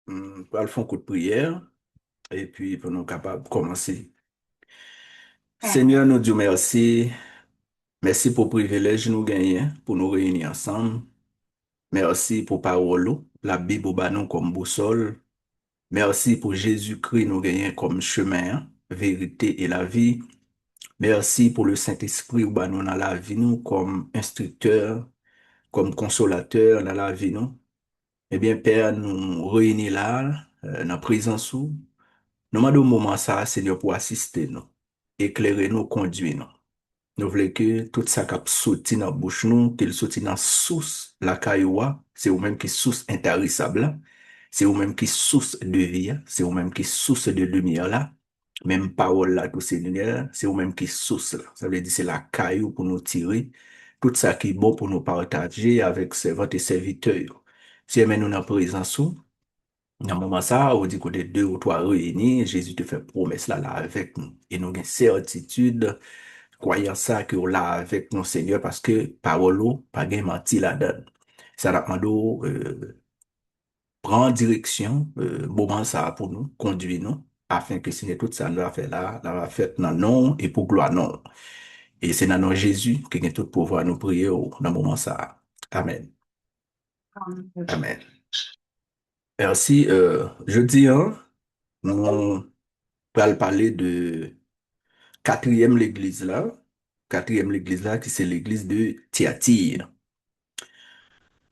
Pour le faire un coup de prière et puis pour nous capables de commencer. Seigneur, nous Dieu merci. Merci pour le privilège nous gagner pour nous réunir ensemble. Merci pour parole, la Bible au nous comme boussole. Merci pour Jésus-Christ nous gagner comme chemin, vérité et la vie. Merci pour le Saint-Esprit au nous dans la vie nous comme instructeur, comme consolateur dans la vie nous. Eh bien, Père, nous réunis là, dans la présence où nous demandons au moment ça, Seigneur, pour assister nous, éclairer nous, conduire nous. Nous voulons que tout ça qui sorti dans la bouche nous, qu'il sorti dans la source, la cailloua, c'est ou même qui source intarissable, là. C'est ou même qui source de vie, là. C'est ou même qui source de lumière là. Même parole là, tout ces lumières, c'est ou même qui source là. Ça veut dire c'est la caillou pour nous tirer. Tout ça qui est bon pour nous partager avec servantes et serviteurs. Si nous dans la présence, dans le moment ça, on dit qu'on est deux ou trois réunis, Jésus te fait promesse là avec nous. Et nous avons certitude, croyant ça que là avec nous, Seigneur, parce que parole, pas de menti là-dedans. Ça n'a pas prend direction, moment ça pour nous, conduire nous, afin que Seigneur, tout ça nous a fait là, nous a fait dans nom et pour gloire non. Et c'est dans le nom de Jésus que nous tout pouvoir nous prier dans le moment ça. Amen. Amen. Merci. Jeudi, hein, nous allons parler de quatrième l'église là. Quatrième l'église là, qui c'est l'église de Thyatire.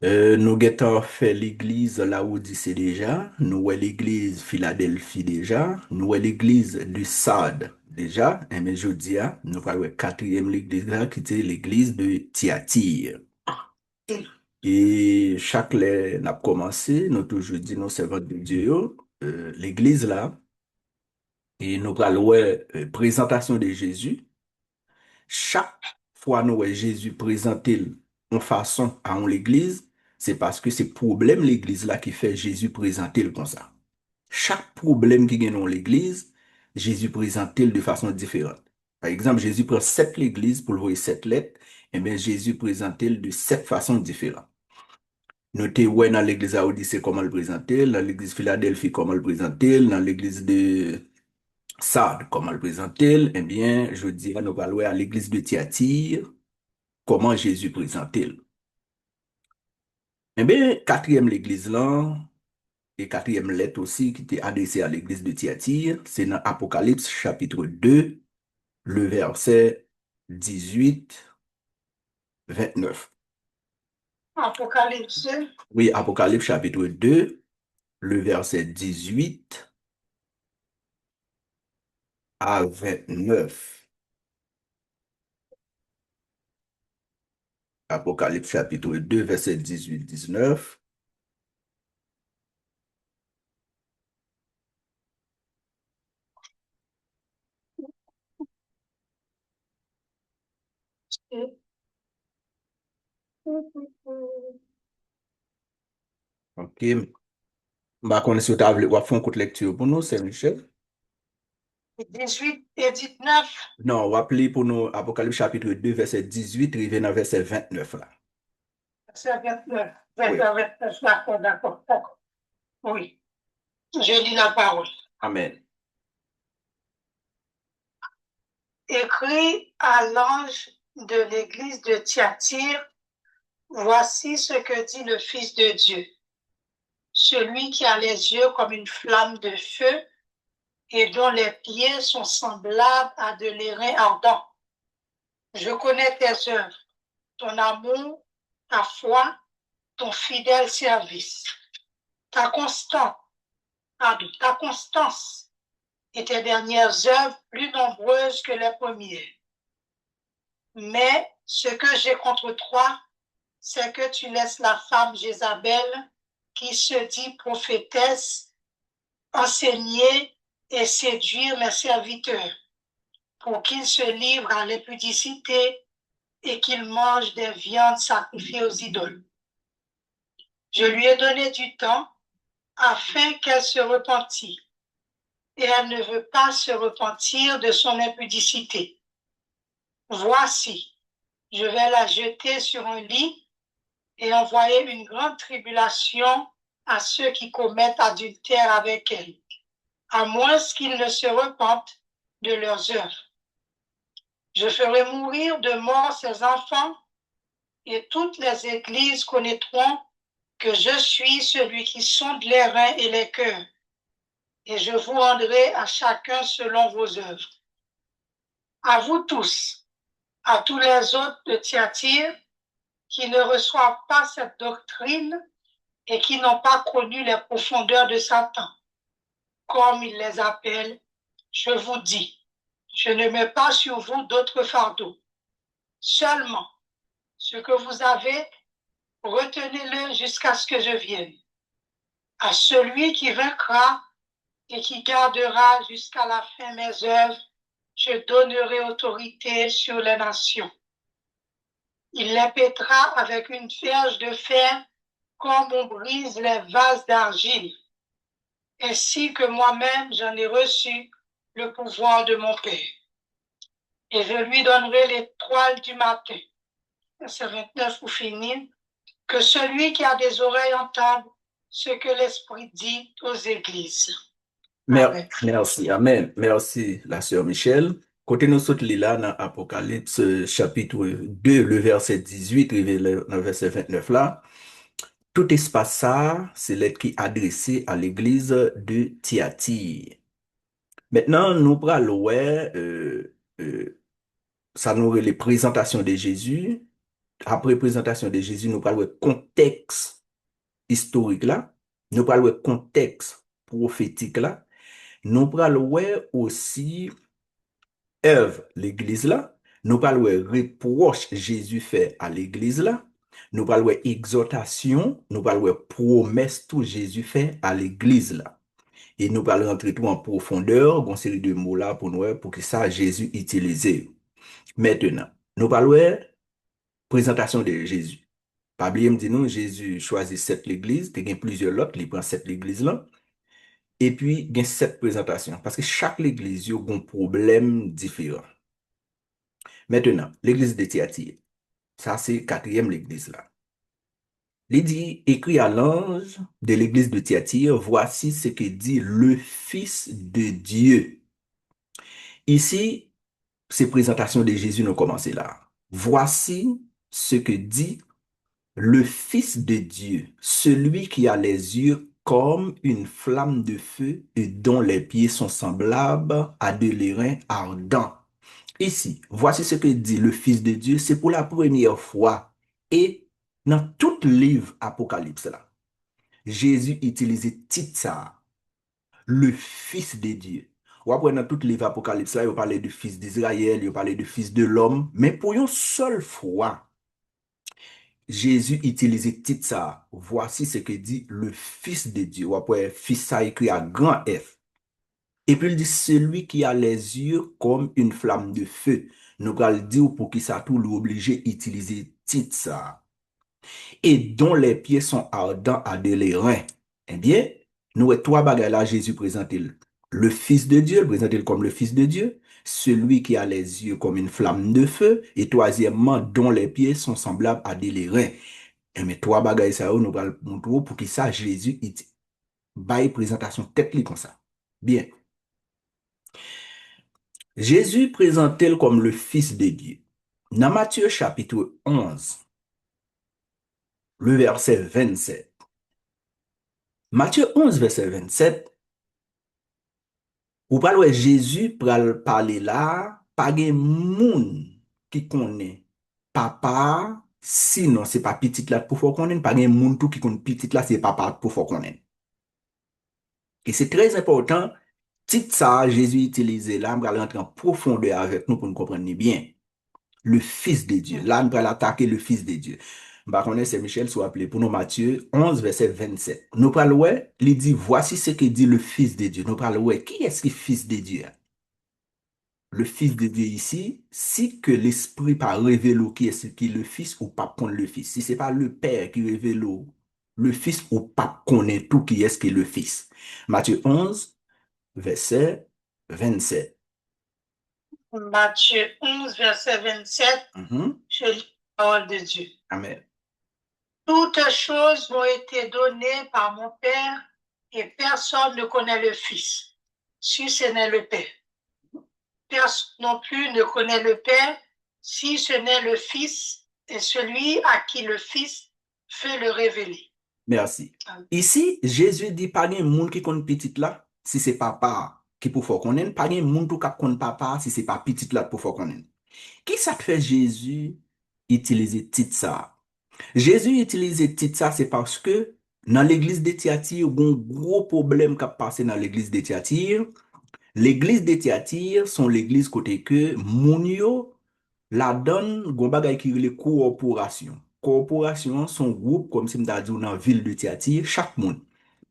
Nous avons fait l'église Laodicée déjà, nous avons l'église Philadelphie déjà, nous avons l'église de Sardes déjà, et mais je dis, nous avons la quatrième l'église là, qui est l'église de Thyatire. Et chaque année, nous avons commencé, nous toujours dit, nous servons de Dieu, l'église là, et nous avons la présentation de Jésus. Chaque fois nous voyons Jésus présenté en façon à l'église, c'est parce que c'est problème l'église là qui fait Jésus présenter comme ça. Chaque problème qui gagne dans l'église, Jésus présente de façon différente. Par exemple, Jésus prend sept l'église pour le voir sept lettres, et bien Jésus présente de sept façons différentes. Notez ouais dans l'église à Odyssée comment le présenter, dans l'église Philadelphie comment le présenter, dans l'église de Sardes comment le présenter, eh bien, je dirais nous allons à l'église de Thyatire comment Jésus présente-t-il. Eh bien, quatrième l'église là, et quatrième lettre aussi qui était adressée à l'église de Thyatire, c'est dans Apocalypse chapitre 2, le verset 18, 29. Apocalypse. Oui, Apocalypse chapitre 2, le verset 18 à 29. Apocalypse chapitre 2, verset 18, 19. Ok. Bah, qu'on est sur table, on va faire une courte lecture pour nous, c'est Michel. 18 et 19. Non, on va appeler pour nous Apocalypse chapitre 2, verset 18, arrivé dans verset 29 là. Verset 29. Oui. Verset 29, d'accord, d'accord, d'accord. Oui. Je lis la parole. Amen. Écrit à l'ange de l'église de Thyatire, voici ce que dit le Fils de Dieu, celui qui a les yeux comme une flamme de feu et dont les pieds sont semblables à de l'airain ardent. Je connais tes œuvres, ton amour, ta foi, ton fidèle service, ta constance, ta constance et tes dernières œuvres plus nombreuses que les premières. Mais ce que j'ai contre toi, c'est que tu laisses la femme Jézabel, qui se dit prophétesse, enseigner et séduire mes serviteurs pour qu'ils se livrent à l'impudicité et qu'ils mangent des viandes sacrifiées aux idoles. Je lui ai donné du temps afin qu'elle se repentît, et elle ne veut pas se repentir de son impudicité. Voici, je vais la jeter sur un lit et envoyer une grande tribulation à ceux qui commettent adultère avec elle, à moins qu'ils ne se repentent de leurs œuvres. Je ferai mourir de mort ses enfants, et toutes les églises connaîtront que je suis celui qui sonde les reins et les cœurs, et je vous rendrai à chacun selon vos œuvres. À vous tous, à tous les autres de Thyatire qui ne reçoivent pas cette doctrine et qui n'ont pas connu les profondeurs de Satan, comme il les appelle, je vous dis, je ne mets pas sur vous d'autres fardeaux. Seulement, ce que vous avez, retenez-le jusqu'à ce que je vienne. À celui qui vaincra et qui gardera jusqu'à la fin mes œuvres, je donnerai autorité sur les nations. Il les pètera avec une verge de fer comme on brise les vases d'argile, ainsi que moi-même j'en ai reçu le pouvoir de mon Père. Et je lui donnerai l'étoile du matin. Verset 29 pour finir. Que celui qui a des oreilles entende ce que l'Esprit dit aux églises. Amen. Merci, amen. Merci, la sœur Michel. Côté nous sommes là dans Apocalypse chapitre 2, le verset 18, révélé dans le verset 29 là. Tout espace ça, c'est l'être qui est adressé à l'église de Thyatire. Maintenant, nous prenons ça nous les présentations de Jésus. Après présentation de Jésus, nous parlons contexte historique là. Nous parlons contexte prophétique là. Nous parlons aussi œuvre l'église là. Nous parlons reproche Jésus fait à l'église là. Nous parlons exhortation. Nous parlons promesse tout Jésus fait à l'église là. Et nous parlons rentrer tout en profondeur, une série de mots là pour nous, pour que ça Jésus utilisé. Maintenant, nous parlons présentation de Jésus. Pas oublier me dit non, Jésus choisit sept l'église, il y a plusieurs autres, il prend sept l'église là. Et puis, il y a sept présentations. Parce que chaque église, il y a un problème différent. Maintenant, l'église de Thyatire. Ça, c'est quatrième l'église là. Il dit, écrit à l'ange de l'église de Thyatire, voici ce que dit le Fils de Dieu. Ici, ces présentations de Jésus n'ont commencé là. Voici ce que dit le Fils de Dieu, celui qui a les yeux comme une flamme de feu et dont les pieds sont semblables à de l'airain ardent. Ici, voici ce que dit le Fils de Dieu, c'est pour la première fois et dans tout livre Apocalypse là, Jésus utilisait titre ça, le Fils de Dieu. Ou après dans tout livre Apocalypse là, il parlait du Fils d'Israël, il parlait du Fils de l'homme, mais pour une seule fois, Jésus utilisait titre ça. Voici ce que dit le Fils de Dieu. Ou après, Fils ça écrit à grand F. Et puis il dit celui qui a les yeux comme une flamme de feu. Nous allons le dire pour qui ça tout l'obligé d'utiliser titre ça. Et dont les pieds sont ardents à de les reins. Eh bien, nous avons trois bagages là, Jésus présente le Fils de Dieu, présente comme le Fils de Dieu, celui qui a les yeux comme une flamme de feu, et troisièmement, dont les pieds sont semblables à des reins. Et mais trois bagages ça, nous allons montrer pour qui ça, Jésus, il baille présentation tête comme ça. Bien. Jésus présente-t-il comme le Fils de Dieu. Dans Matthieu chapitre 11, le verset 27. Matthieu 11, verset 27, ou parle Jésus pral parler là, pas gen moun qui connaît papa, sinon c'est pas petit là pour faut connaître, pas gen moun tout qui connaît petit là, c'est papa pour faut connaître. Et c'est très important, titre ça, Jésus utilisé là, on va rentrer en profondeur avec nous pour nous comprendre bien. Le Fils de Dieu. Là, on va attaquer le Fils de Dieu. Bah, on c'est Michel, soit appelé pour nous Matthieu 11, verset 27. Nous parlons, il dit, voici ce que dit le Fils de Dieu. Nous parlons, qui est-ce qui est Fils de Dieu? Le Fils de Dieu ici, si que l'Esprit pas révélé qui est ce qui est le Fils ou pas connaît le Fils. Si c'est pas le Père qui révèle le Fils ou pas connaît tout qui est ce qui est le Fils. Matthieu 11, verset 27. Matthieu 11, verset 27, Je lis la parole de Dieu. Amen. Toutes choses m'ont été données par mon Père et personne ne connaît le Fils, si ce n'est le Père. Personne non plus ne connaît le Père, si ce n'est le Fils et celui à qui le Fils fait le révéler. Merci. Ici, Jésus dit pas de monde qui connaît petit là, si c'est papa qui pour faire connaître, pas de monde qui connaît papa si c'est pas petit là pour faire connaître. Qui ça fait Jésus utiliser titre ça? Jésus utiliser titre ça, c'est parce que dans l'église de Thyatire, il y a un gros problème qui a passé dans l'église de Thyatire. L'église de Thyatire sont l'église côté que moun yo la donne gon bagay qui les corporation. Corporation son groupe comme si m'ta dit dans ville de Thyatire, chaque monde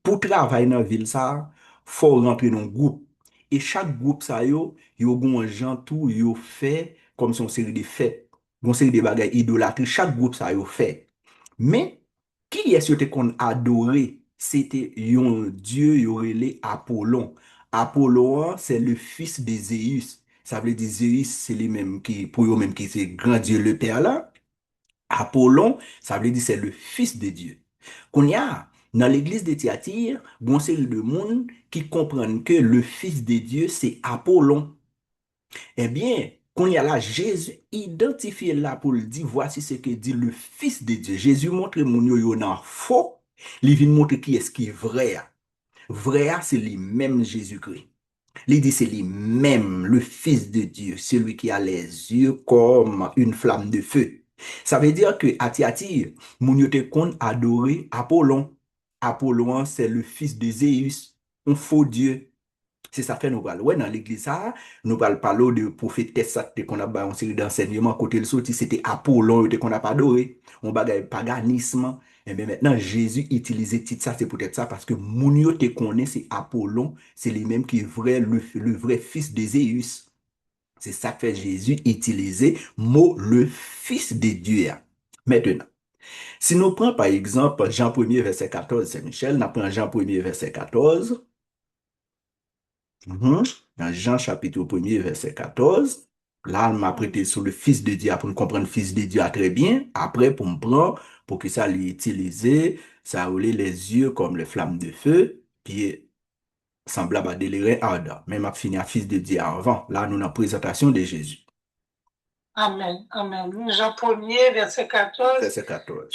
pour travailler dans ville ça, faut rentrer dans un groupe et chaque groupe ça yo gon gens tout yo fait comme son série de fêtes, gon série de bagay idolâtrie, chaque groupe ça yo fait. Mais qui est-ce que qu'on adorait? C'était un dieu yo relé Apollon. Apollon, c'est le fils de Zéus. Ça veut dire Zéus, c'est lui-même qui, pour eux-mêmes, qui c'est grand Dieu le Père là. Apollon, ça veut dire c'est le fils de Dieu. Qu'on y a, dans l'église de Thyatire, bon série de monde qui comprennent que le fils de Dieu, c'est Apollon. Eh bien, qu'on y a là, Jésus identifié là pour le dire, voici ce que dit le fils de Dieu. Jésus montre mon yo nan faux, il vient montrer qui est-ce qui est vrai. Vrai, c'est lui-même Jésus-Christ. Il dit c'est lui-même, le Fils de Dieu, celui qui a les yeux comme une flamme de feu. Ça veut dire que à Thyatire, moun yo te kon adoré Apollon. Apollon, c'est le fils de Zéus, un faux Dieu. C'est ça fait nous parlons. Ouais, dans l'église, ça, nous parlons de prophétesse qu'on a une série d'enseignements côté le sorti, c'était Apollon qu'on a pas adoré. On bagaille paganisme. Et bien maintenant, Jésus utilisait tout ça, c'est peut-être ça, parce que Mounio te connaît, c'est Apollon, c'est lui-même qui est vrai, le vrai fils de Zéus. C'est ça que fait Jésus utiliser mot le fils de Dieu. Maintenant, si nous prenons par exemple Jean 1er verset 14, c'est Michel, nous prenons Jean 1er verset 14. Dans Jean chapitre 1er verset 14, là, on m'a prêté sur le Fils de Dieu pour nous comprendre le Fils de Dieu très bien. Après, pour me prendre, pour que ça l'utilise, ça roule les yeux comme les flammes de feu, qui est semblable à des lérins ardents. Même à finir Fils de Dieu avant. Là, nous avons la présentation de Jésus. Amen, amen. Jean 1er, verset 14. Verset 14.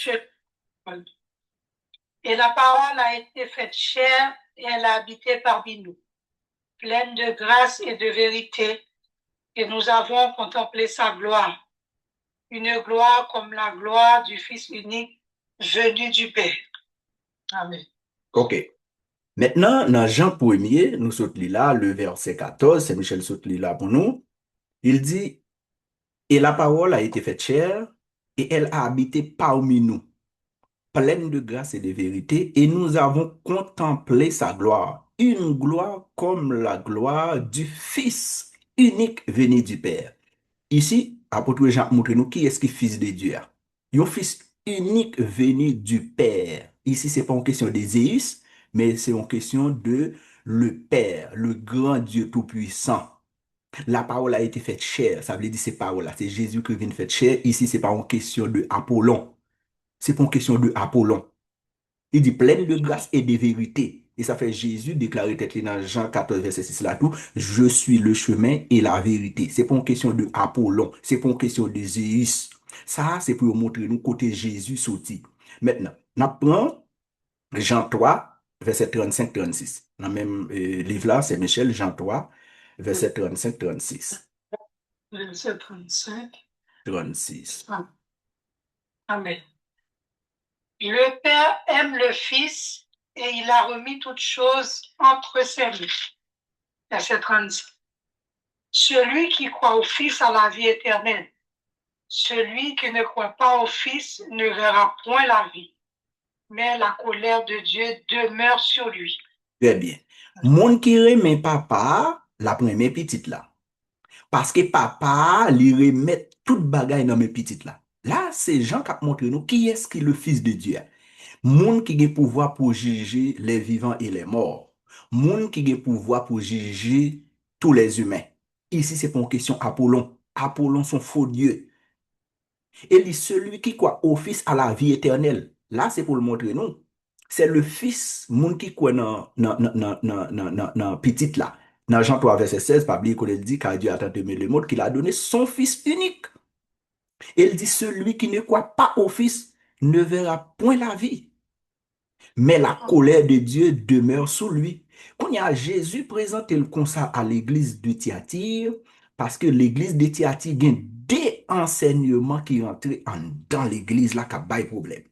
Et la parole a été faite chair et elle a habité parmi nous, pleine de grâce et de vérité, et nous avons contemplé sa gloire, une gloire comme la gloire du Fils unique venu du Père. Amen. OK. Maintenant, dans Jean 1er, nous sautons là, le verset 14, c'est Michel saute là pour nous. Il dit, et la parole a été faite chair, et elle a habité parmi nous, pleine de grâce et de vérité, et nous avons contemplé sa gloire, une gloire comme la gloire du Fils unique venu du Père. Ici, apôtre Jean montre nous qui est-ce qui est fils de Dieu. Un fils unique venu du Père. Ici, c'est pas une question de Zéus, mais c'est une question de le Père, le grand Dieu tout-puissant. La parole a été faite chair, ça veut dire ces paroles-là, c'est Jésus qui vient faire chair. Ici, c'est pas une question de Apollon. C'est pas une question de Apollon. Il dit pleine de grâce et de vérité. Et ça fait Jésus déclarer tête dans Jean 14, verset 6 là tout. Je suis le chemin et la vérité. C'est pas une question de Apollon. C'est pas une question de Zéus. Ça, c'est pour montrer nous côté Jésus sorti. Maintenant, on apprend Jean 3, verset 35-36. Dans le même livre là, c'est Michel, Jean 3, verset 35-36. Verset 35. 36. Amen. Le Père aime le Fils et il a remis toutes choses entre ses mains. Verset 36. Celui qui croit au Fils a la vie éternelle. Celui qui ne croit pas au Fils ne verra point la vie, mais la colère de Dieu demeure sur lui. Très bien. Moun qui remet papa, la première petite là. Parce que papa, lui remet toute bagaille dans mes petites là. Là, c'est Jean qui a montré nous qui est-ce qui est le Fils de Dieu. Moun qui a pouvoir pour juger les vivants et les morts. Moun qui a pouvoir pour juger tous les humains. Ici, c'est pas une question Apollon. Apollon, son faux Dieu. Et celui qui croit au Fils à la vie éternelle. Là, c'est pour le montrer nous. C'est le fils, moun qui croit dans petit là. Dans Jean 3, verset 16, pas oublier qu'on dit, car Dieu a tant aimé le monde qu'il a donné son fils unique. Et il dit, celui qui ne croit pas au fils ne verra point la vie, mais la colère de Dieu demeure sur lui. Quand il y a Jésus présenté le constat à l'église de Thyatire, parce que l'église de Thyatire a des enseignements qui rentrent dans l'église là qui a pas de problème.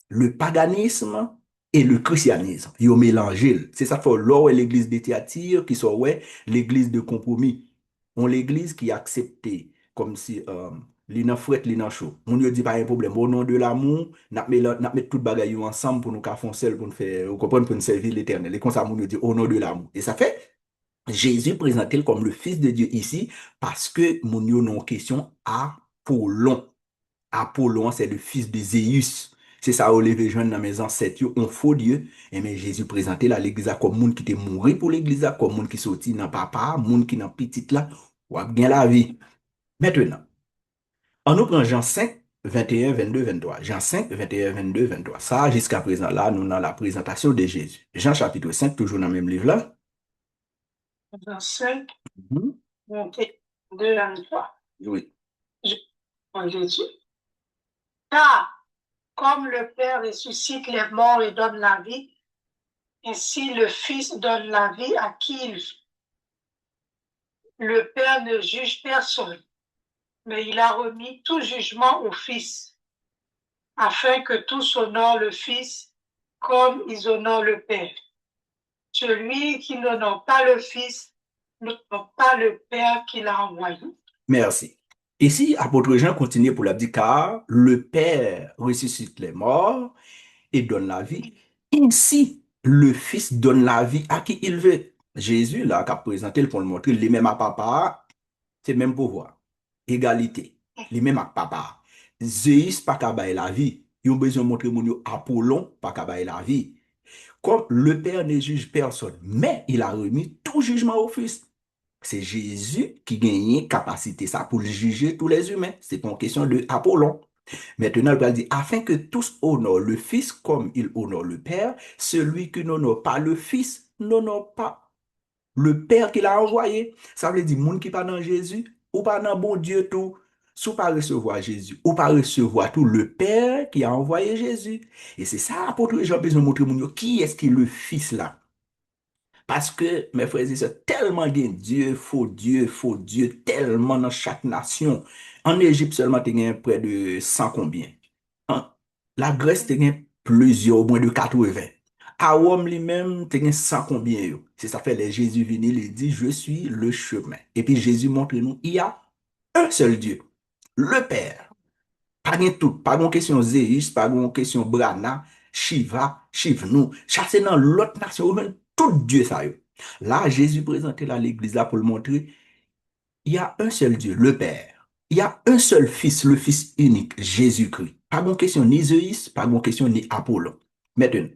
Le paganisme et le christianisme, ils ont mélangé. C'est ça fait là où l'église de Thyatire qui soit ouais, l'église de compromis. On l'église qui a accepté comme si li nan fret, li nan chaud. On lui dit pas un problème. Au nom de l'amour, n'a mettre tout bagaille ensemble pour nous faire foncel pour nous faire, vous comprenez, pour nous servir l'éternel. Et comme ça, on lui dit au nom de l'amour. Et ça fait, Jésus présenté comme le Fils de Dieu ici parce que mon yo non question Apollon. Apollon, c'est le fils de Zéus. C'est ça, au lever jeune dans mes ancêtres, un faux Dieu. Et mais Jésus présenté là l'église comme monde qui était mouru pour l'église, comme monde qui sorti dans papa, monde qui dans petite là, ou a bien la vie. Maintenant, on nous prend Jean 5, 21, 22, 23. Jean 5, 21, 22, 23. Ça, jusqu'à présent, là, nous avons la présentation de Jésus. Jean chapitre 5, toujours dans le même livre là. Jean 5, Mhm. 22, 23. Oui. Je prends Jésus. Car, comme le Père ressuscite les morts et donne la vie, ainsi le Fils donne la vie à qui il veut. Le Père ne juge personne, mais il a remis tout jugement au Fils, afin que tous honorent le Fils comme ils honorent le Père. Celui qui n'honore pas le Fils n'honore pas le Père qui l'a envoyé. Merci. Ici, apôtre Jean continue pour la dire, car le Père ressuscite les morts et donne la vie. Ainsi, le Fils donne la vie à qui il veut. Jésus, là, qui a présenté pour le montrer, les mêmes à papa, c'est le même pouvoir. Égalité. Les mêmes à papa. Zeus, pas qu'à bailler la vie. Ils ont besoin de montrer mon Apollon, pas qu'à bailler la vie. Comme le Père ne juge personne, mais il a remis tout jugement au Fils. C'est Jésus qui gagne capacité ça pour juger tous les humains. C'est pas une question de Apollon. Maintenant, il va dire, afin que tous honorent le Fils comme il honore le Père, celui qui n'honore pas le Fils n'honore pas le Père qui l'a envoyé. Ça veut dire, monde qui pas dans Jésus, ou pas dans bon Dieu tout, sous pas recevoir Jésus, ou pas recevoir tout le Père qui a envoyé Jésus. Et c'est ça, apôtre Jean besoin de montrer qui est-ce qui est le Fils là. Parce que, mes frères et sœurs, tellement de faux Dieu, tellement dans chaque nation. En Égypte seulement, il y a près de 100 combien. En- La Grèce, il y a plusieurs, au moins de 80. À Rome lui-même, il y a 100 combien. C'est ça fait, les Jésus venu, il dit, je suis le chemin. Et puis Jésus montre nous, il y a un seul Dieu, le Père. Pas de tout, pas de question Zéus, pas de question Brana, Shiva, Shivnu. Chassez dans l'autre nation, ou même tout Dieu ça. Là, Jésus présentait là l'église là pour le montrer. Il y a un seul Dieu, le Père. Il y a un seul Fils, le Fils unique, Jésus-Christ. Pas de question ni Zéus, pas de question ni Apollon. Maintenant,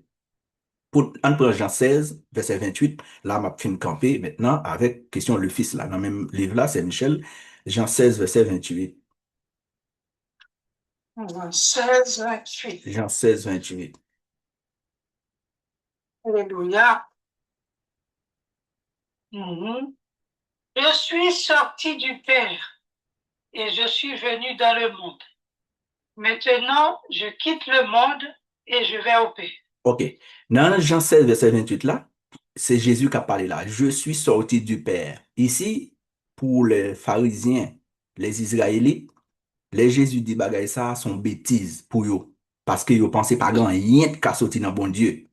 pour en Jean 16, verset 28, là, m'a fin camper maintenant avec question le Fils là. Dans le même livre là, c'est Michel, Jean 16, verset 28. Jean 16, 28. Jean 16, 28. Alléluia. Mhm. Je suis sorti du Père et je suis venu dans le monde. Maintenant, je quitte le monde et je vais au Père. OK. Dans Jean 16, verset 28 là, c'est Jésus qui a parlé là. Je suis sorti du Père. Ici, pour les pharisiens, les Israélites, les Jésus dit bagay ça sont bêtises pour eux. Parce que ils pensaient pas grand rien qu'à sortir dans bon Dieu.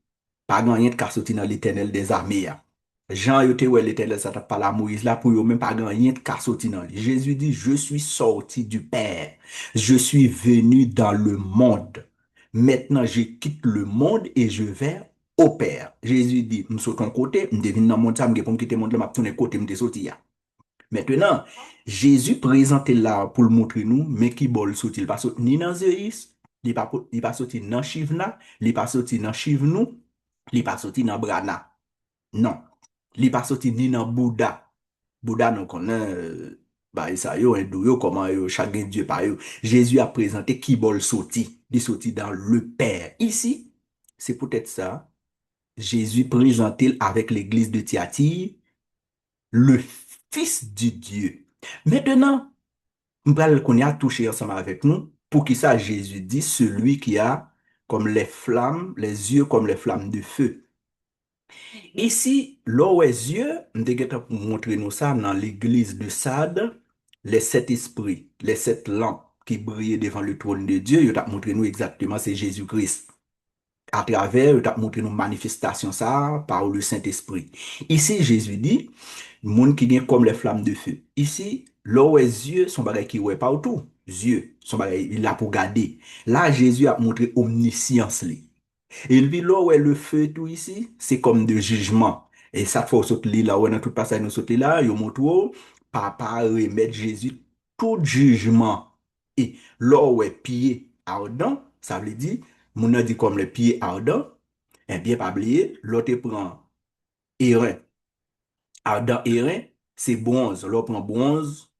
Pas grand rien qu'à sortir dans l'éternel des armées. Ya. Jean yote ouais l'éternel ça t'a parlé à Moïse là pour eux même pas grand rien qu'à sortir dans lui. Jésus dit, je suis sorti du Père. Je suis venu dans le monde. Maintenant, je quitte le monde et je vais au Père. Jésus dit, je saute ton côté, je devine dans le monde, ça, je pour quitter le monde, je tourner côté, je sorti. Ya. Maintenant, Jésus présenté là pour le montrer nous, mais qui bol sorti, il pas sorti ni dans Zéus, il pas sorti dans Chivna, il pas sorti dans Chivnou, il pas sorti dans Brana. Non. Il pas sorti ni dans Bouddha. Bouddha, nous connaissons bah, ça yo, hein, d'où yo, comment yo, chacun Dieu par yo. Jésus a présenté qui bol sorti, il sorti dans le Père. Ici, c'est peut-être ça. Jésus présenté avec l'église de Thyatire, le Fils du Dieu. Maintenant, nous qu'on a touché ensemble avec nous, pour qui ça Jésus dit, celui qui a comme les flammes, les yeux comme les flammes de feu. Ici, là où est yeux, nous devons pour montrer nous ça dans l'église de Sade, les sept esprits, les sept lampes qui brillaient devant le trône de Dieu, il a montré nous exactement c'est Jésus-Christ. À travers, il a montré nous manifestation ça par le Saint-Esprit. Ici, Jésus dit, monde qui vient comme les flammes de feu. Ici, là où est yeux, son bagage qui ouais partout. Yeux, son bagage, il a pour garder. Là, Jésus a montré omniscience. Et puis là où est le feu tout ici, c'est comme de jugement. Et ça faut sauter là, où est dans tout passage nous sauter là, il montre papa remettre Jésus tout jugement. Et là où est pied ardent, ça veut dire, mon a dit comme le pied ardent, eh bien pas oublier, l'autre prend airain. Ardent airain, c'est bronze. L'autre prend bronze,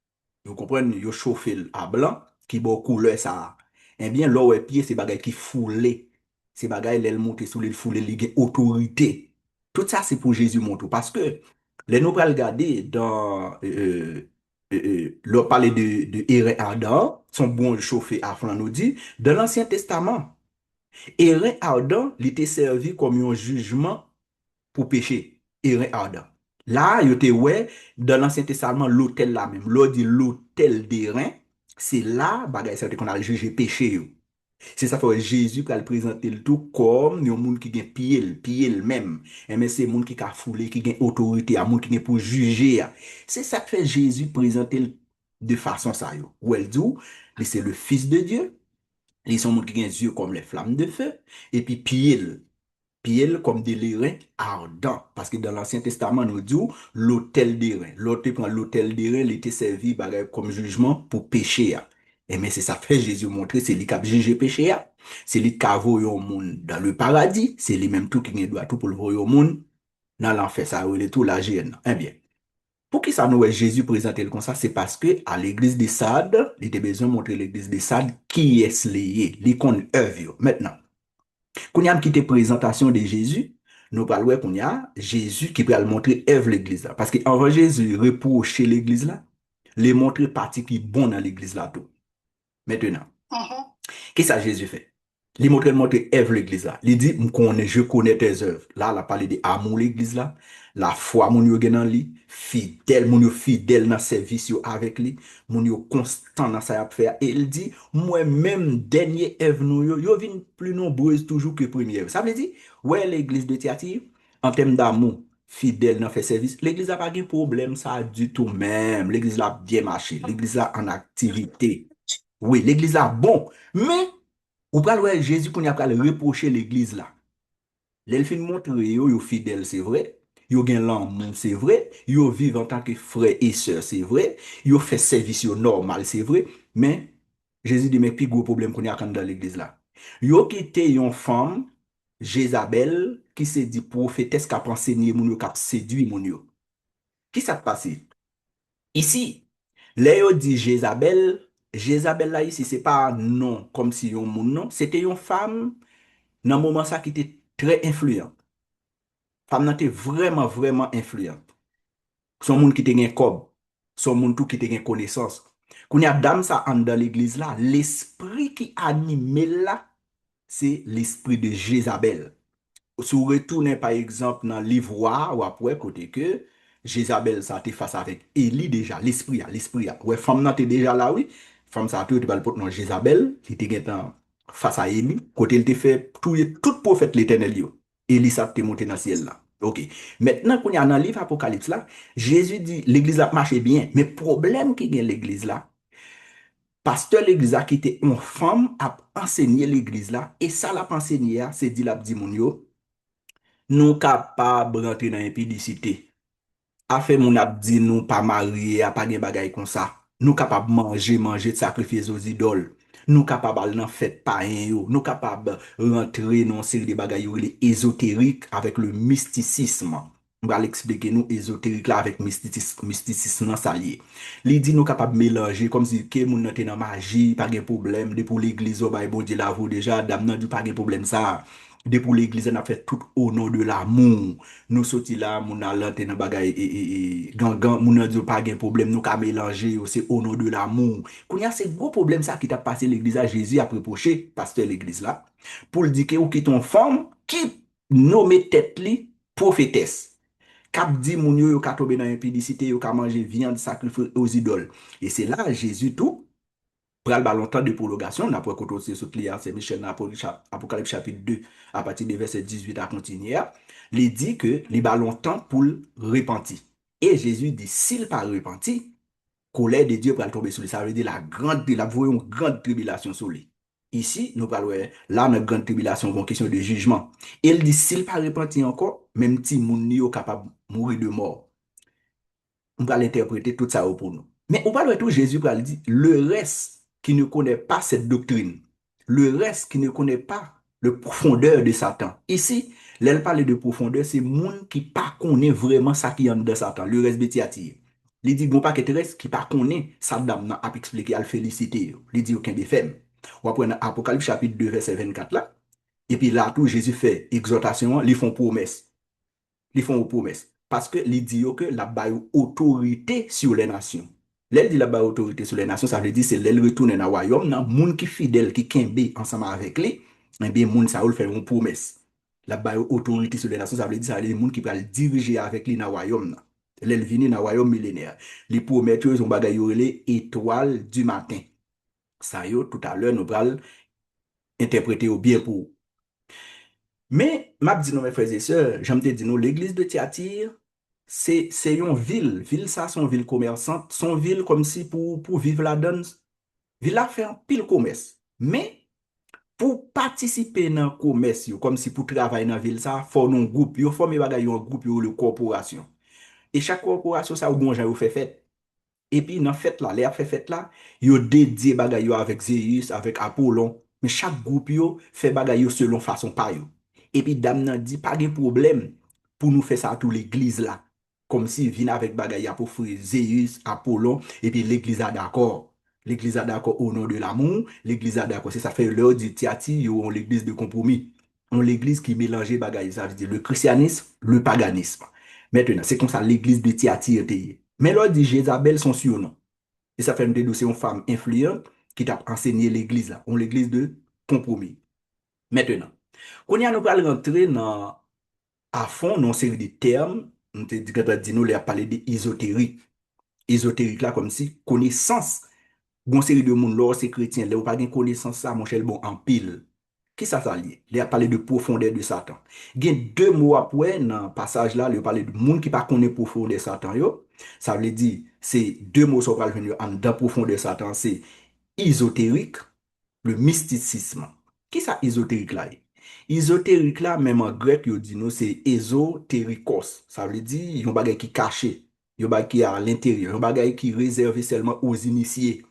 vous comprenez, yo chauffé à blanc, qui bon couleur ça. Eh bien, là où est pied, c'est bagay qui foulé. C'est bagay l'aile monté sous le foulé, li gen autorité. Tout ça, c'est pour Jésus montre. Parce que, les nous pral regarder dans, leur parler de Hérin Ardent, son bon chauffé à flanc nous dit, dans l'Ancien Testament, Hérin Ardent, il était servi comme un jugement pour péché. Hérin Ardent. Là, yo te ouais, dans l'Ancien Testament, l'autel là même, l'on dit l'autel des reins, c'est là, bagay ça qu'on a jugé péché yo. C'est ça que Jésus qui a présenté le tout comme un monde qui gagne pied le même. Et mais c'est monde qui a foulé, qui gagne autorité, un monde qui gagne pour juger. C'est ça que fait Jésus présenter de façon ça yo. Ou elle dit, c'est le Fils de Dieu. Ils sont monde qui gagne yeux comme les flammes de feu. Et puis pied comme des lérins ardents. Parce que dans l'Ancien Testament, nous dit l'autel des reins. L'autre prend l'autel des reins, il était servi comme jugement pour péché. Et mais c'est ça fait Jésus montrer, c'est lui qui a jugé péché. C'est lui qui a envoyé au monde dans le paradis. C'est lui même tout qui doit tout pour le voir au monde dans l'enfer. Ça, il est tout la gêne. Eh bien. Pour qui ça nous est Jésus présenté comme ça, c'est parce que à l'église de Sade, il était besoin de montrer l'église de Sade qui est lié, l'icône œuvre. Maintenant, quand y a une petite présentation de Jésus, nous parlons qu'on y a Jésus qui peut le montrer œuvre l'église là. Parce qu'avant Jésus reprocher l'église là, les montrer partie qui est bon dans l'église là tout. Maintenant, qu'est-ce que Jésus fait? Il montre œuvre l'église là. Il dit, je connais tes œuvres. Là, il a parlé de amour l'église là, la foi mon yo gen dans lui, fidèle mon yo fidèle dans service yo avec lui, mon yo constant dans ça y a faire. Et il dit, moi-même dernier œuvre nous yo vinn plus nombreuse toujours que première. Ça veut dire, ouais l'église de Thyatire en termes d'amour, fidèle dans fait service, l'église a pas de problème ça du tout même. L'église a bien marché, l'église a en activité. Oui, l'église a bon, mais ou pral ouais Jésus qu'on y a pral reprocher l'église là. L'elfine montre yo fidèle, c'est vrai. Yo gen l'amour, c'est vrai. Yo vivent en tant que frère et sœur, c'est vrai. Yo fait service yo normal, c'est vrai. Mais Jésus dit mais plus gros problème qu'on y a dans l'église là. Yo quitté une femme Jézabel qui s'est dit prophétesse qui a enseigné moun yo qui a séduit moun yo. Qui ça passe? Ici, là yo dit Jézabel, Jézabel là ici c'est pas non comme si yon moun non, c'était une femme dans moment ça qui était très influente. Femme nan te vraiment, vraiment influente. Son moun qui te gen kob. Son moun tout qui te gen connaissance. Quand y a dame ça en dans l'église là, l'esprit qui anime là, c'est l'esprit de Jézabel. Si vous retournez par exemple dans le livre ou après, côté que Jézabel ça te face avec Élie déjà, l'esprit. Ouais, femme nan te déjà là, oui. Femme ça te pas le pot non Jézabel, qui te gen face à Élie, côté il te fait tout prophète l'éternel yo. Élie ça te monté dans le ciel là. Ok. Maintenant, quand y a dans le livre Apocalypse là, Jésus dit l'église a marché bien, mais problème qui gagne l'église là, pasteur l'église a quitté une femme a enseigné l'église là, et ça l'a enseigné, c'est dit la dit moun yo, nous capables de rentrer dans l'impudicité. A fait mon ap dit nous pas marié, a pas gen bagay comme ça. Nous capables manger de sacrifier aux idoles. Nous capables dans fête païen yo. Nous capables rentrer dans série de bagay yo les ésotériques avec le mysticisme. On va l'expliquer nous ésotérique là avec mysticisme nan sa lié. Li dit nous capable mélanger comme si que moun nan te nan magie, pas de problème, de pour l'église au bail bon Dieu la vous déjà, dame nan du pas de problème ça. De pour l'église on a fait tout au nom de l'amour. Nous sorti là moun nan lante nan bagay gangan moun nan di pas de problème nous ka mélanger c'est au nom de l'amour. Kounya c'est gros problème ça qui t'a passé l'église à Jésus a reproché pasteur l'église là pour le dire que ou qui ton femme qui nomme tête li prophétesse. Cap dit moun yo ka tomber dans l'impudicité, yo ka manger viande sacrifiée aux idoles. Et c'est là Jésus tout pral ba longtemps de prolongation, n'a pas côté sur client c'est Michel Apocalypse chapitre 2 à partir de verset 18 à continuer. Il dit que li ba longtemps pour repentir. Et Jésus dit s'il pas repenti, colère de Dieu pral tomber sur lui. Ça veut dire la voyons une grande tribulation sur lui. Ici, nous parlons, là, notre grande tribulation, une question de jugement. Et il dit, s'il pas repenti encore, même si moun yo capable de mourir de mort, on va l'interpréter tout ça pour nous. Mais on va tout Jésus va dire, le reste qui ne connaît pas cette doctrine, le reste qui ne connaît pas le profondeur de Satan. Ici, là, parle de profondeur, c'est moun qui pas connaît vraiment ça qui est en de Satan, le reste bétiatier. Il dit, bon, pas que reste qui pas connaît, ça dame a expliqué, à le féliciter. Il dit, aucun des femmes. On va prendre Apocalypse chapitre 2, verset 24 là. Et puis là, tout Jésus fait exhortation, ils font promesse. Ils font une promesse. Parce que il dit que la baille autorité sur les nations. L'aile dit la baille autorité sur les nations, ça veut dire c'est l'aile retourne dans le royaume, dans moun qui fidèle, qui kembe ensemble avec lui, et bien moun ça va faire une promesse. La baille autorité sur les nations, ça veut dire c'est les moun qui va diriger avec lui dans le royaume. L'aile vini dans le royaume millénaire. Les promettent ils ont bagaille les étoiles du matin. Ça yo tout à l'heure nous allons interpréter au bien pour. Mais, m'a dit non, mes frères et sœurs, j'aime te dire, nous, l'église de Thyatire, c'est une ville. Ville, ça, son ville commerçante. Son ville comme si pour vivre la donne, ville a fait un pile commerce. Mais, pour participer dans le commerce, comme si pour travailler dans la ville, ça, faut un groupe. Il faut former un groupe, le corporation. Et chaque corporation, ça, ou bon, j'ai fait fête. Et puis, dans fête là, les fait fête là, yo dédié bagay yo avec Zéus, avec Apollon. Mais chaque groupe yo fait bagay yo selon façon pa yo. Et puis, dame nan dit, pas de problème pour nous faire ça à toute l'église là. Comme si vient avec bagay pour faire Zéus, Apollon, et puis l'église a d'accord. L'église a d'accord au nom de l'amour, l'église a d'accord. C'est ça fait l'heure du Thyatire, yo on l'église de compromis. On l'église qui mélangeait bagay, ça veut dire le christianisme, le paganisme. Maintenant, c'est comme ça l'église de Thyatire était. Mais là, dit Jézabel son surnom. Et ça fait une c'est une femme influente qui t'a enseigné l'église là. On l'église de compromis. Maintenant, quand nous allons rentrer à fond dans une série de termes, on te dit nous a parlé d'ésotérique. Ésotérique là, comme si connaissance, une série de monde là, c'est chrétien, là, ou pas de connaissance ça, mon cher, bon, en pile. Qui ça lié? Il a parlé de profondeur de Satan. Il y a deux mots après dans le passage là, il a parlé de monde qui ne connaît pas profondeur de Satan. Ça veut dire, c'est deux mots qui va venir en dans profondeur de Satan, c'est ésotérique, le mysticisme. Qui ça ésotérique là? Ésotérique là, même en grec, il dit nous, c'est ésotérikos. Ça veut dire, il y a un bagage qui est caché, il y a un bagage qui est à l'intérieur, il y a un bagage qui est réservé seulement aux initiés.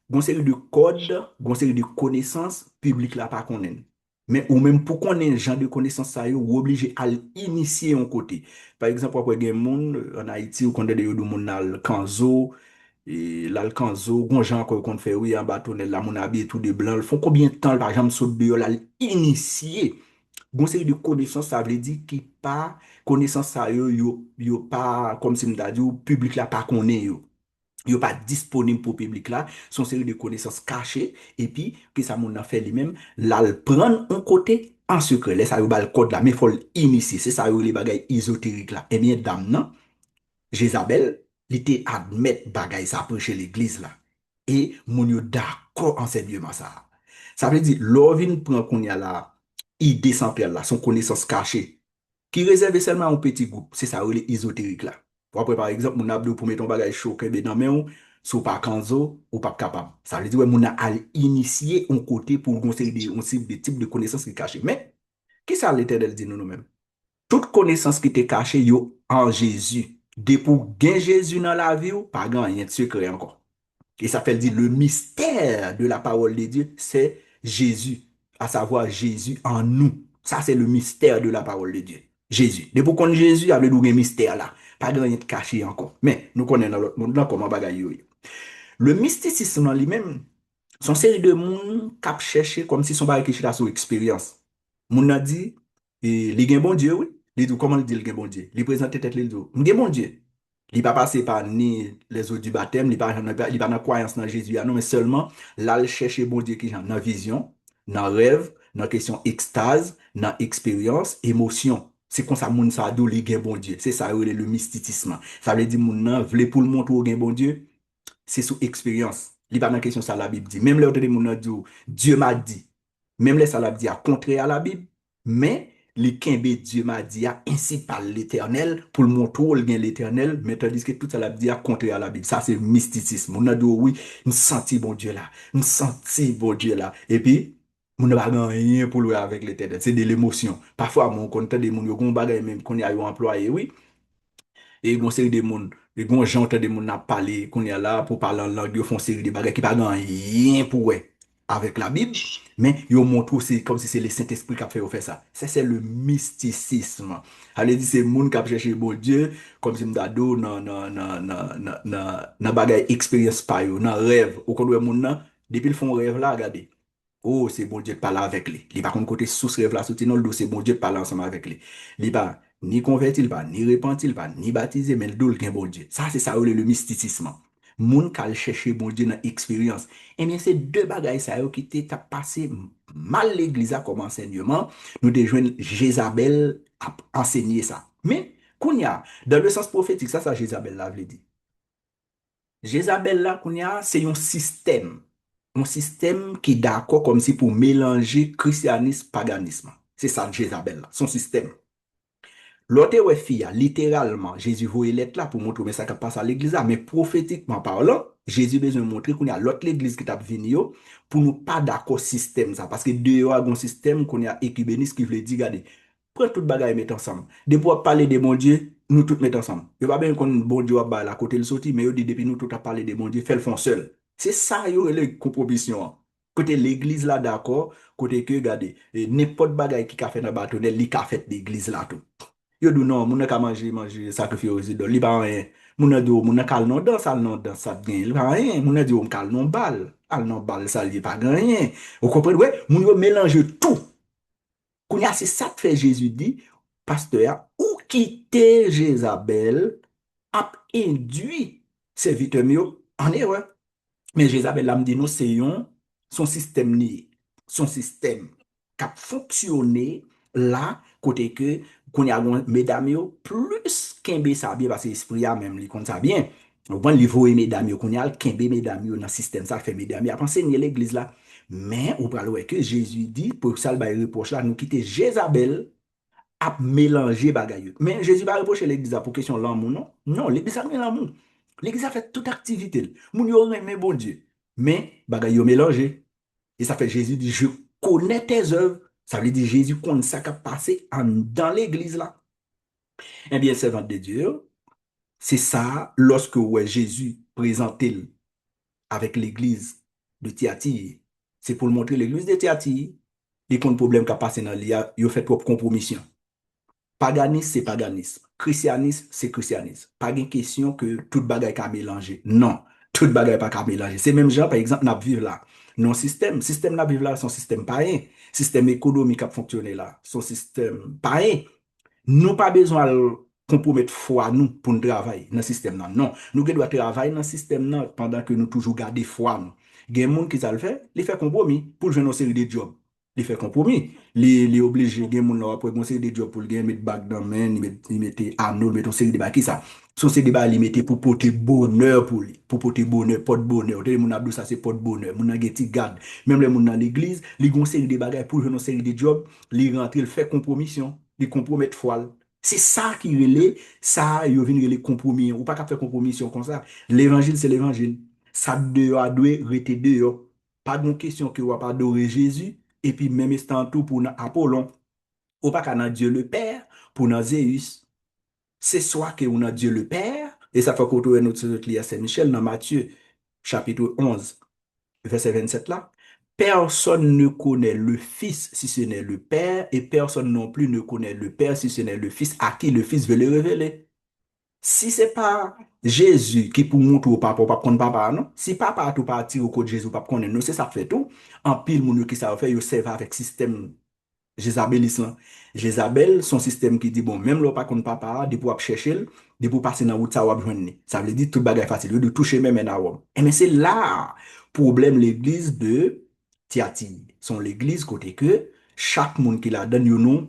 Gon série de codes, gon série de connaissances publiques là pas connaître. Mais ou même pour connaître genre de connaissances ça yo, ou obligé à initier un côté. Par exemple, après gen moun en Haïti ou connaît de moun dans Kanzo et là le Kanzo, gon gens encore qu'on fait oui en bâtonnet là moun habillé tout de blanc, font combien de temps par exemple saute de là initier. Gon série de connaissances ça veut dire qui pas connaissance ça yo pas comme si m'ta dit ou public là pas connaît yo. Yo pas disponible pour le public là, son série de connaissances cachées, et puis, que ça moun a fait lui-même, là, le prendre un côté en secret, là, ça yo ba le code là, mais faut l'initier, c'est ça yo les bagailles ésotériques là. Eh bien, dame, non, Jézabel, il était admettre bagaille ça prêcher l'église là. Et moun yo d'accord enseignement ça. Ça veut dire, l'ovin prend qu'on y a là, idée sans père là, son connaissance cachée, qui réserve seulement à un petit groupe, c'est ça yo les ésotériques là. Après, par exemple, mon abdou pour mettre un bagage chaud, que dans main, sous pas kanzo, ou pas capable. Ça veut dire, ouais, mon a initié un côté pour conseiller des types de connaissances qui cachées. Mais, qui ça l'éternel dit nous-mêmes? Toute connaissance qui était cachée, yo, en Jésus. Dès pour gagner Jésus dans la vie, pas rien de secret encore. Et ça fait dire, le mystère de la parole de Dieu, c'est Jésus. À savoir, Jésus en nous. Ça, c'est le mystère de la parole de Dieu. Jésus. De pour qu'on Jésus, avec nous un mystère là. Pas de rien de caché encore. Mais nous connaissons dans l'autre monde là comment bagaille yo. Le mysticisme en lui-même, son série de monde cap chercher comme si son bagage qui cherche sur expérience. Moun a dit, li gen bon Dieu, oui. Li dit, comment il dit, li gen bon Dieu? Li présente tête, li dit, gen bon Dieu. Li pas passé par ni les eaux du baptême, li pas dans croyance dans Jésus, non, mais seulement, là, il cherche bon Dieu qui dans vision, dans rêve, dans question extase, dans expérience, émotion. C'est comme ça, moun sa dou li gen bon Dieu. C'est ça, le mysticisme. Ça veut dire, moun nan, vle pour le montrer au gen bon Dieu, c'est sous expérience. Il pas dans question ça la Bible dit. Même les autres gens dit Dieu m'a dit. Même les ça la Bible dit à contraire à la Bible, mais les kembe Dieu m'a dit ainsi par l'Éternel pour le montrer le l'Éternel, mais tandis que tout ça la Bible dit à contraire à la Bible. Ça c'est mysticisme. On a dit oui, nous senti bon Dieu là, nous senti bon Dieu là. Et puis on n'a pas rien pour lui avec l'Éternel, c'est de l'émotion. Parfois mon content des gens yo gon bagay même qu'on y a eu employé oui. Et gon série de monde, et gon j'entends des monde n'a parlé qu'on est là pour parler en langue, ils font série de bagages qui pas grand rien pour ouais avec la Bible, mais ils montrent aussi comme si c'est le Saint-Esprit qui a fait ça. Ça c'est le mysticisme. Allez dire c'est monde qui a cherché bon Dieu comme si m'dado dans bagage expérience pa yo, dans rêve, ou qu'on monde nan, depuis le font rêve là, regardez. Oh, c'est bon Dieu de parler avec lui. Il va contre côté sous rêve là, sous non le dos, c'est bon Dieu de parler ensemble avec lui. Il va ni converti, il va ni repenti, il va ni baptisé, mais le dos, le bon Dieu. Ça, c'est ça, le mysticisme. Moun kal chercher bon Dieu dans l'expérience. Eh bien, c'est deux bagailles ça qui étaient passé mal l'église à comme enseignement. Nous devons Jézabel à enseigner ça. Mais, qu'on y a, dans le sens prophétique, ça, Jézabel l'a dit. Jézabel là, qu'on y a, c'est un système. Un système qui est d'accord comme si pour mélanger christianisme, paganisme. C'est ça, Jézabel là, son système. L'autre ouais fille, littéralement, Jésus voyait l'être là pour montrer ça qui passe à l'église là, mais prophétiquement parlant, Jésus besoin de montrer qu'on y a l'autre l'église qui t'a venu pour nous pas d'accord système ça parce que deux a un système qu'on y a écubéniste qui veut dire regardez, prends tout bagaille mettre ensemble. Depuis pour parler de mon Dieu, nous tous mettre ensemble. Il pas bien qu'on bon Dieu à la côté le sorti mais il dit depuis nous tout à parler de mon Dieu, fait le fond seul. C'est ça yo le compromission. Côté l'église là d'accord, côté que regardez, n'importe bagaille qui a fait dans bâtonnet, li ka fait l'église là tout. Yo dou non, moun nan ka manje sakrifye aux idoles. Li pa rien. Moun nan dou, moun nan kal non dans, sal non dans, ça gen. Li pa rien. Moun nan di ou kal non bal. Al non bal, ça li pa gen rien. Vous comprenez? Ouais, moun yo mélange tout. Kounya, c'est ça que fait Jésus dit, pasteur, ou quitter Jézabel, a induit serviteur mieux en erreur. Mais Jézabel l'a dit, nous, c'est son système ni, son système qui a fonctionné là, côté que, qu'on y a mesdames, yo, plus qu'un ça bien, parce que l'esprit a même, li kon ça bien. Au point, il faut mesdames, qu'on y a qu'un mesdames, dans le système, ça fait mesdames, a enseigné l'église là. Mais, on parle ouais que Jésus dit, pour ça, le reproche là, nous quitter Jézabel, à mélanger bagaille. Mais Jésus va reprocher l'église pour question l'amour, non? Non, l'église a rien l'amour. L'église a fait toute activité. Moun yo aimé bon Dieu. Mais bagaille yo mélangé. Et ça fait Jésus dit, je connais tes œuvres. Ça veut dire Jésus connaît ça qui a passé dans l'église là. Eh bien, servant de Dieu, c'est ça, lorsque ouais, Jésus présentait avec l'église de Thyatire, c'est pour montrer l'église de Thyatire, les problèmes qui a passé dans l'IA, il a fait propre compromission. Paganisme, c'est paganisme. Christianisme, c'est christianisme. Pas de question que tout bagaille a mélangé. Non, tout bagaille pas qu'à mélanger. C'est même genre, par exemple, n'a vivre là. Non, système n'a vivre là, son système païen. Système économique a fonctionné là, son système païen. Nous pas besoin de compromettre foi nous pour nous travailler dans le système là. Non, nous devons travailler dans le système là pendant que nous toujours garder foi nous. Il y a des gens qui ça le fait, ils font compromis pour jouer une série de jobs. Il fait compromis. Il est obligé, il y a des gens qui une série de jobs pour le mettre bac dans la main, il mettait anneau, il mettait une série de bacs qui ça. Son série de bacs, il mettait pour porter bonheur pour lui, pour porter bonheur, porte bonheur. Les gens qui ça c'est porte bonheur, les gens qui garde. Même les gens dans l'église, ils ont une série de bagages pour jouer une série de jobs, ils rentrent, ils font compromission, ils compromettent foi. C'est ça qui relève, ça, il vient les compromis. Ou pas qu'à faire compromission comme ça. L'évangile, c'est l'évangile. Ça doit rester dehors. Pas de question que vous pas adorer Jésus. Et puis, même instant tout pour Apollon. Ou pas qu'à Dieu le Père, pour Zéus. C'est soit que on a Dieu le Père, et ça fait qu'on notre Saint-Michel dans Matthieu, chapitre 11, verset 27 là. personne ne connaît le Fils si ce n'est le Père, et personne non plus ne connaît le Père si ce n'est le Fils à qui le Fils veut le révéler. Si c'est pas Jésus qui pour montrer au papa, ou pas connaître papa, non? Si papa a tout parti au côté de Jésus, pas connaître, non, c'est ça fait tout. En pile, moun yo qui ça fait, yo servent avec système Jézabel là. Jézabel, son système qui dit, bon, même le pas contre papa, de pour chercher, de pour passer dans la route, ça va joindre. Ça veut dire tout bagage facile, de toucher même un homme. Et mais c'est là, problème l'église de Tiati. Son l'église côté que chaque monde qui la donne, yo non,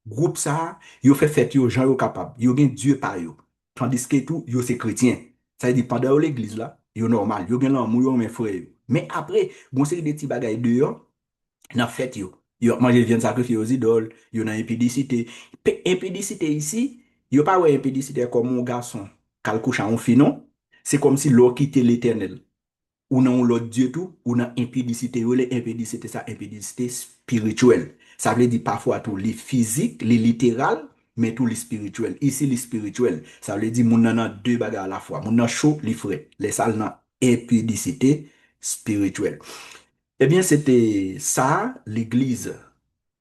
groupe ça, yo fait fête, yo, gens yo capable, yo gen Dieu par yo. Tandis que tout, yo c'est chrétien. Ça veut dire, pendant l'église là, yo normal, yo gen l'amour, yo men frère. Yo. Mais après, bon, c'est des petits bagages dehors, dans fait yo. Yo manger viande sacrifier aux idoles, yo dans impudicité. Impudicité ici, yo pas ouais impudicité comme un garçon kal couche en fille non. C'est comme si l'on quittait l'éternel. Ou non l'autre Dieu tout, ou dans impudicité, ou les impudicité ça impudicité spirituelle. Ça veut dire parfois tout les physique, les littéral, mais tout les spirituel. Ici les spirituel, ça veut dire moun nan deux bagages à la fois. Moun nan chaud, les frais. Les salles nan impudicité spirituelle. Eh bien, c'était ça, l'église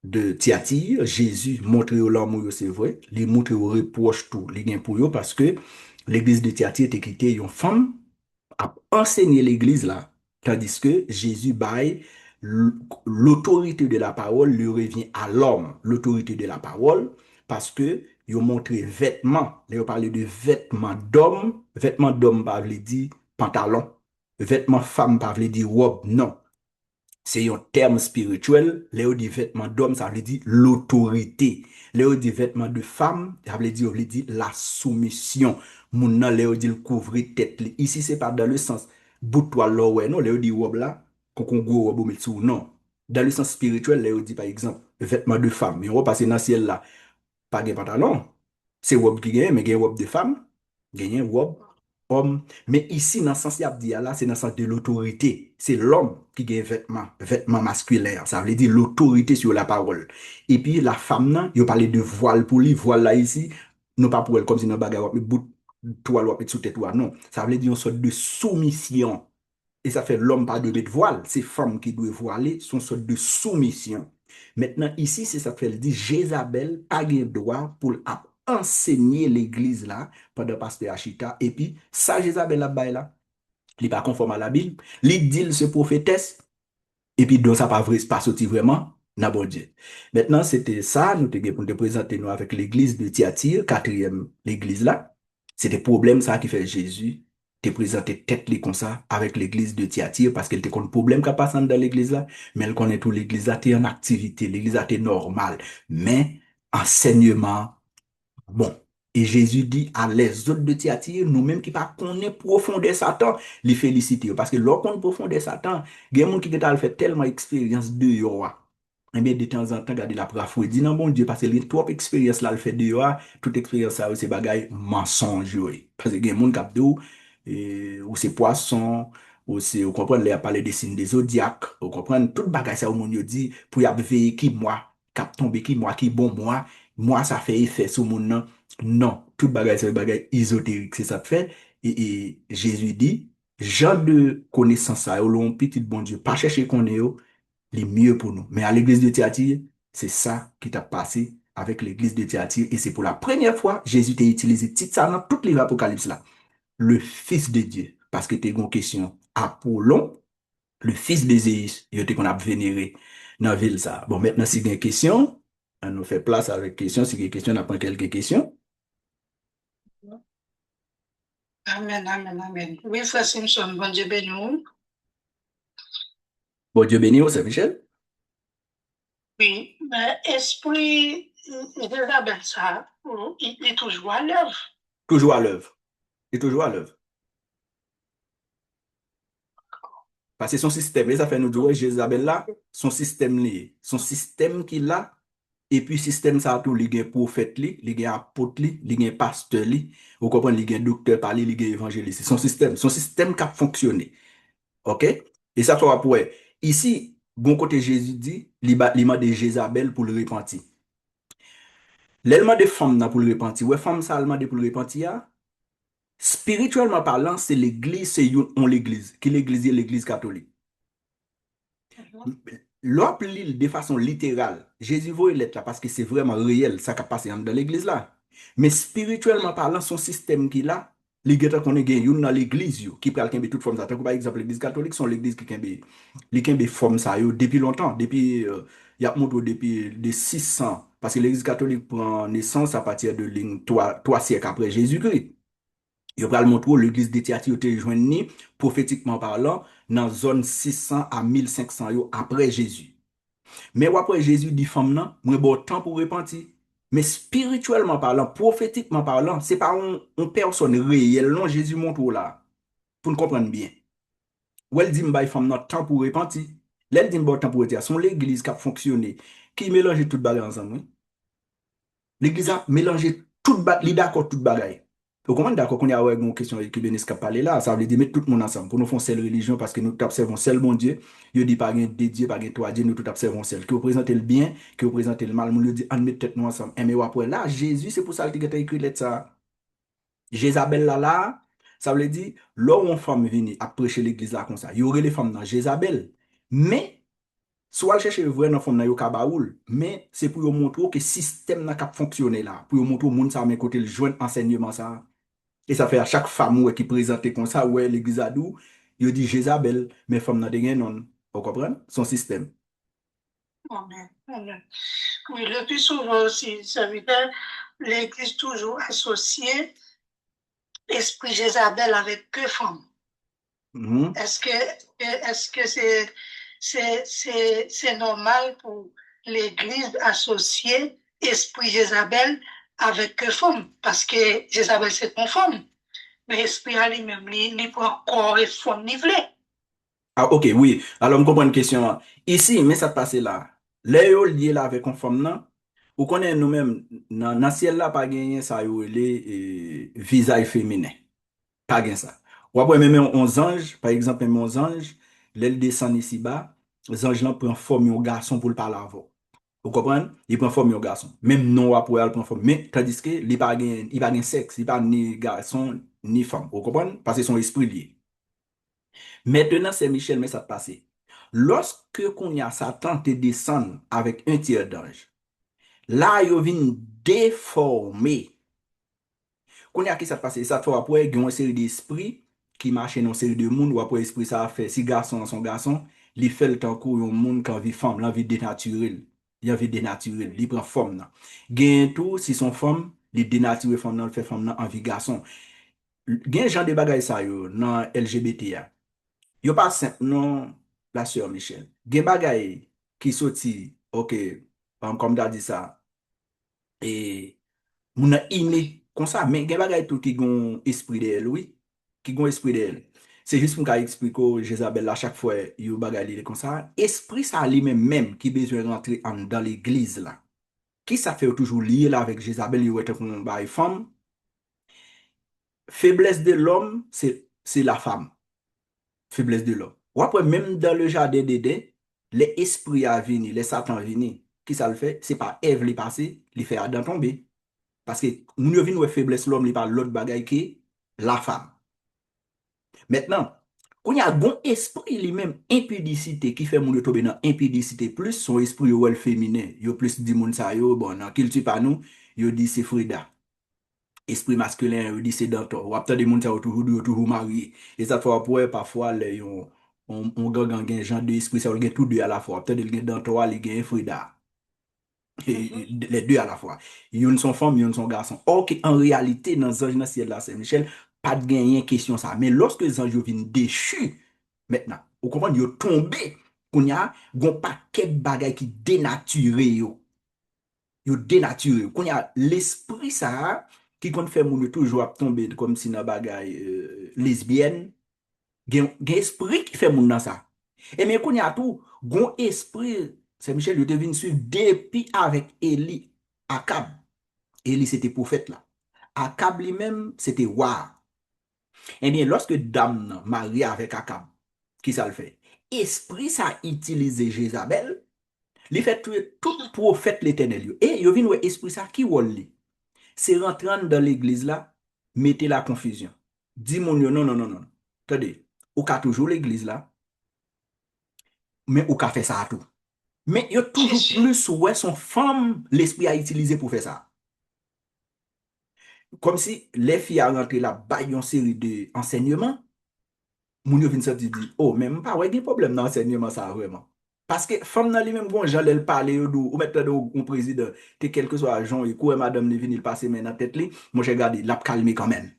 de Thyatire. Jésus montrait au l'amour, c'est vrai. Il montrait au reproche tout, les gains pour eux, parce que l'église de Thyatire était quitté une femme a enseigné l'église là. Tandis que Jésus baille l'autorité de la parole lui revient à l'homme, l'autorité de la parole, parce que ils ont montré vêtements. Ils ont parlé de vêtements d'homme, pas veut dire pantalon, vêtements femme, pas veut dire robe, non. C'est un terme spirituel. Léo dit vêtements d'homme, ça veut dire l'autorité. Léo dit vêtements de femme, ça veut dire la soumission. Moun nan Léo dit le couvrir tête. Ici, c'est pas dans le sens bout de toile là, ouais, non. Léo dit robe là, qu'on go robe met sous, non. Dans le sens spirituel, Léo dit par exemple, vêtements de femme. Mais on va passer dans le ciel là, pas de pantalon. C'est robe qui gagne, mais gagne robe de femme, gagne robe homme. Mais ici, dans le sens là, c'est dans le sens de l'autorité. C'est l'homme qui gagne vêtements masculins. Ça veut dire l'autorité sur la parole. Et puis la femme, là, il parle de voile pour lui. Voile là ici, non pas pour elle, comme si nous bagarre, mais bout toile ou sous tête. Non. Ça veut dire une sorte de soumission. Et ça fait l'homme pas de mettre voile. C'est femme qui doit voiler, son sorte de soumission. Maintenant, ici, c'est ça fait dit Jézabel a le droit pour enseigner l'église là pendant pasteur Achita. Et puis, ça, Jézabel là-bas là, il n'est pas conforme à la Bible. Il dit ce prophétesse. Et puis, donc, ça pas vrai, pas sorti vraiment. N'a bon Dieu. Maintenant, c'était ça, nous te pour te présenter nous avec l'église de Thyatire, quatrième l'église là. C'était problème ça qui fait Jésus te présenter tête li comme ça avec l'église de Thyatire parce qu'elle te connaît problème qui passe dans l'église là, mais elle connaît tout l'église là, t'es en activité, l'église là t'es normal, mais enseignement bon. Et Jésus dit à les autres de Thyatire, nous-mêmes qui pas connaît profondeur Satan, les féliciter parce que lorsqu'on profondeur Satan, il y a des gens qui ont fait tellement expérience de yo. Eh bien, de temps en temps, regardez la prafou, dit non, bon Dieu, parce que les trop expérience là, le fait de yo, toute expérience ça, c'est bagaille mensonge, oui. Parce que il y a des gens qui ont ou c'est poisson, ou c'est, vous comprenez, les a parlé des signes des zodiaques, vous comprenez, toute bagaille ça, au monde dit, pour y veiller qui moi, cap tomber qui moi, qui bon moi, ça fait effet sur mon nom. Non, toute bagaille, c'est bagaille ésotérique, c'est ça que fait. Et Jésus dit, genre de connaissance ça, ou l'on petit bon Dieu, pas chercher qu'on est, les mieux pour nous. Mais à l'église de Thyatire, c'est ça qui t'a passé avec l'église de Thyatire. Et c'est pour la première fois, Jésus t'a utilisé tout ça dans toutes les apocalypses là. Le Fils de Dieu. Parce que t'es une question. Apollon, le fils de Zéus, il était qu'on a vénéré dans la ville ça. Bon, maintenant, si il y a une question, on nous fait place avec question. Si il y a une question, on apprend quelques questions. Amen, amen, amen. Oui, frère Simpson, bon Dieu béni. Bon Dieu béni, c'est Michel. Oui, mais esprit Isabelle, ça, il est toujours à l'œuvre. Toujours à l'œuvre. Et toujours à l'œuvre. Parce que son système, ça fait nous dire, Jézabel là, son système lié. Son système qu'il a, et puis système ça tout, il y a prophète, il y a apôtre, il y a pasteur, vous comprenez, il y a docteur parler, il y a évangéliste. Son système qui a fonctionné. OK? Et ça, soit pour ici, bon côté Jésus dit, il m'a de Jézabel pour le repentir. L'élément de femme pour le repentir, ouais, femme ça, l'élément de pour le repentir, spirituellement parlant, c'est l'église, c'est on l'église, qui l'église est l'église catholique. L'op l'île de façon littérale, Jésus voit l'être là parce que c'est vraiment réel, ça qui a passé dans l'église là. Mais spirituellement parlant, son système qu'il a, les gars qu'on est dans l'église qui prend toute forme ça. Par exemple, l'église catholique sont l'église qui forme ça depuis longtemps, depuis il y a montré depuis les 600 parce que l'église catholique prend naissance à partir de 3 siècles après Jésus-Christ. Il va le montrer l'église de Thyatire était joignée prophétiquement parlant dans zone 600 à 1500 après Jésus. Mais après Jésus dit femme non, moi bon temps pour repentir. Mais spirituellement parlant, prophétiquement parlant, c'est pas une personne réelle, non Jésus montre là pour nous comprendre bien. Ou elle dit m'bay femme non temps pour repentir. Elle dit bon temps pour repentir, son l'église qui a fonctionné, qui mélange tout bagage ensemble. Oui. L'église a mélangé tout bagage, d'accord tout bagage. Vous comprenez d'accord qu'on y a une question qui bénisse qui parler là, ça veut dire mettre tout le monde ensemble pour nous faire seule religion parce que nous observons seul bon Dieu. Il dit pas de Dieu, pas de toi Dieu, nous tout observons seul. Que vous présentez le bien, que vous présentez le mal, nous dit on met tête nous ensemble. Et mais après là, Jésus, c'est pour ça qu'il a écrit lettre ça. Jézabel là, ça veut dire là où une femme vient à prêcher l'église là comme ça. Il y aurait les femmes dans Jézabel. Mais soit chercher vrai dans femme dans yo kabaoul, mais c'est pour vous montrer que le système n'a qu'à fonctionner là, pour vous montrer au monde ça mais côté le joindre enseignement ça. Et ça fait à chaque femme ouais, qui présente comme ça, ouais, l'église adou, il dit Jézabel, mais femme n'a rien non. Vous comprenez? Son système. Amen. Amen. Oui, le plus souvent aussi, ça veut dire l'Église toujours associée esprit Jézabel avec que femme. Mhm. Est-ce que c'est normal pour l'Église associer esprit Jézabel avec que femme? Parce que Jézabel c'est une femme, mais esprit à lui-même, il prend corps et femme nivelé. Ah, ok, oui. Alors, je comprends une question. Ici, mais ça passe là. Là, yo lié là avec une femme, non? Ou connaît nous-mêmes, dans le ciel là, pas gagné ça, yo, les visage féminin. Pas gagné ça. Ou après, même 11 anges, par exemple, même 11 anges, l'aile descend ici bas, les anges là prennent forme de garçon pour le parler avant. Vous comprenez? Il prend forme de garçon. Même non, après, il prend forme. Mais, tandis que, il pas gagné sexe, il pas ni garçon, ni femme. Vous comprenez? Parce que son esprit lié. Maintenant, c'est Michel, mais ça te passe. Lorsque qu'on y a Satan te descend avec un tiers d'ange, là, il vient déformer. Qu'on y a qui ça te passe, ça te fait après, il y a une série d'esprits qui marchent dans une série de monde, ou après, esprit, ça fait, si garçon son garçon, il fait le temps qu'il y a un monde qui a vie femme, l'envie dénaturée. Il a envie dénaturée, il prend forme. Là. Gain tout, si son femme, il dénature femme, il fait femme, en vie garçon. Gain genre de bagaille ça, yo, dans LGBT. Yo pas simple, non, la sœur Michel. Gen bagay qui sorti, ok, comme tu as dit ça, et moun a inné, comme ça, mais gen bagay tout qui gon esprit d'elle, oui, qui gon esprit d'elle. C'est juste pour expliquer que Jézabel, à chaque fois, yo bagay li comme ça, esprit ça lui-même, même, qui besoin rentrer dans l'église là. Qui ça fait toujours lié là avec Jézabel, yo était comme une femme. Faiblesse de l'homme, c'est la femme. Faiblesse de l'homme. Ou après, même dans le jardin d'Éden, les esprits à venir, les satans à venir, qui ça le fait? C'est pas Ève les passé, les fait Adam tomber. Parce que nous ne venons faiblesse de l'homme, il parle l'autre bagaille qui est la femme. Maintenant, quand il y a un bon esprit lui-même, impudicité, qui fait mon tomber dans impudicité, plus son esprit ou féminin, il plus dit moun sa yo, bon, dans qu'il tue pas nous, il dit c'est Frida. Esprit masculin, il dit c'est Danton. Ou après des moun sa yo toujours marié. Et ça fait après, parfois, on gagne un genre d'esprit, ça gagne tout deux à la fois. Peut-être il gagne Danton, il gagne Frida. Les deux à la fois. Yon sont femmes, yon sont garçons. Or que en réalité, dans les anges dans le ciel là, Saint-Michel, pas de gagner question ça. Mais lorsque les anges viennent déchus, maintenant, vous comprenez, ils tombé, qu'on y a, gon paquet de bagaille qui dénaturé yo. Yo dénaturé. Qu'on y a l'esprit ça, qui compte faire moun yo toujours à tomber comme si dans bagaille lesbienne. Gen esprit qui fait moun dans ça. Et mais qu'on y a tout, gon esprit, Saint-Michel, il devine suivre depuis avec Élie, Akab. Élie, c'était prophète là. Akab lui-même, c'était roi. Eh bien, lorsque dame marie avec Akab, qui ça le fait? Esprit ça utilisé Jézabel, il fait tuer tout prophète l'éternel. Et il vient ouais esprit ça qui rôle li. C'est rentrant dans l'église là, mettez la confusion. Dis mon non, non, non, non. Attendez, ou ka toujours l'église là, mais ou ka fait ça à tout. Mais il y a bien toujours sûr. plus ouais son femme l'esprit a utilisé pour faire ça. Comme si les filles a rentré là, bah, une série d'enseignements, moun yo vin sorti di, oh, même pas, ouais, gen problème dans l'enseignement ça vraiment. Parce que femme nan li même bon, Jean l'el parle yo dou, ou mettre de un président, que quel que soit Jean, il coué madame li vin, il passe men dans tête li, moi j'ai regardé, l'a calmé quand même.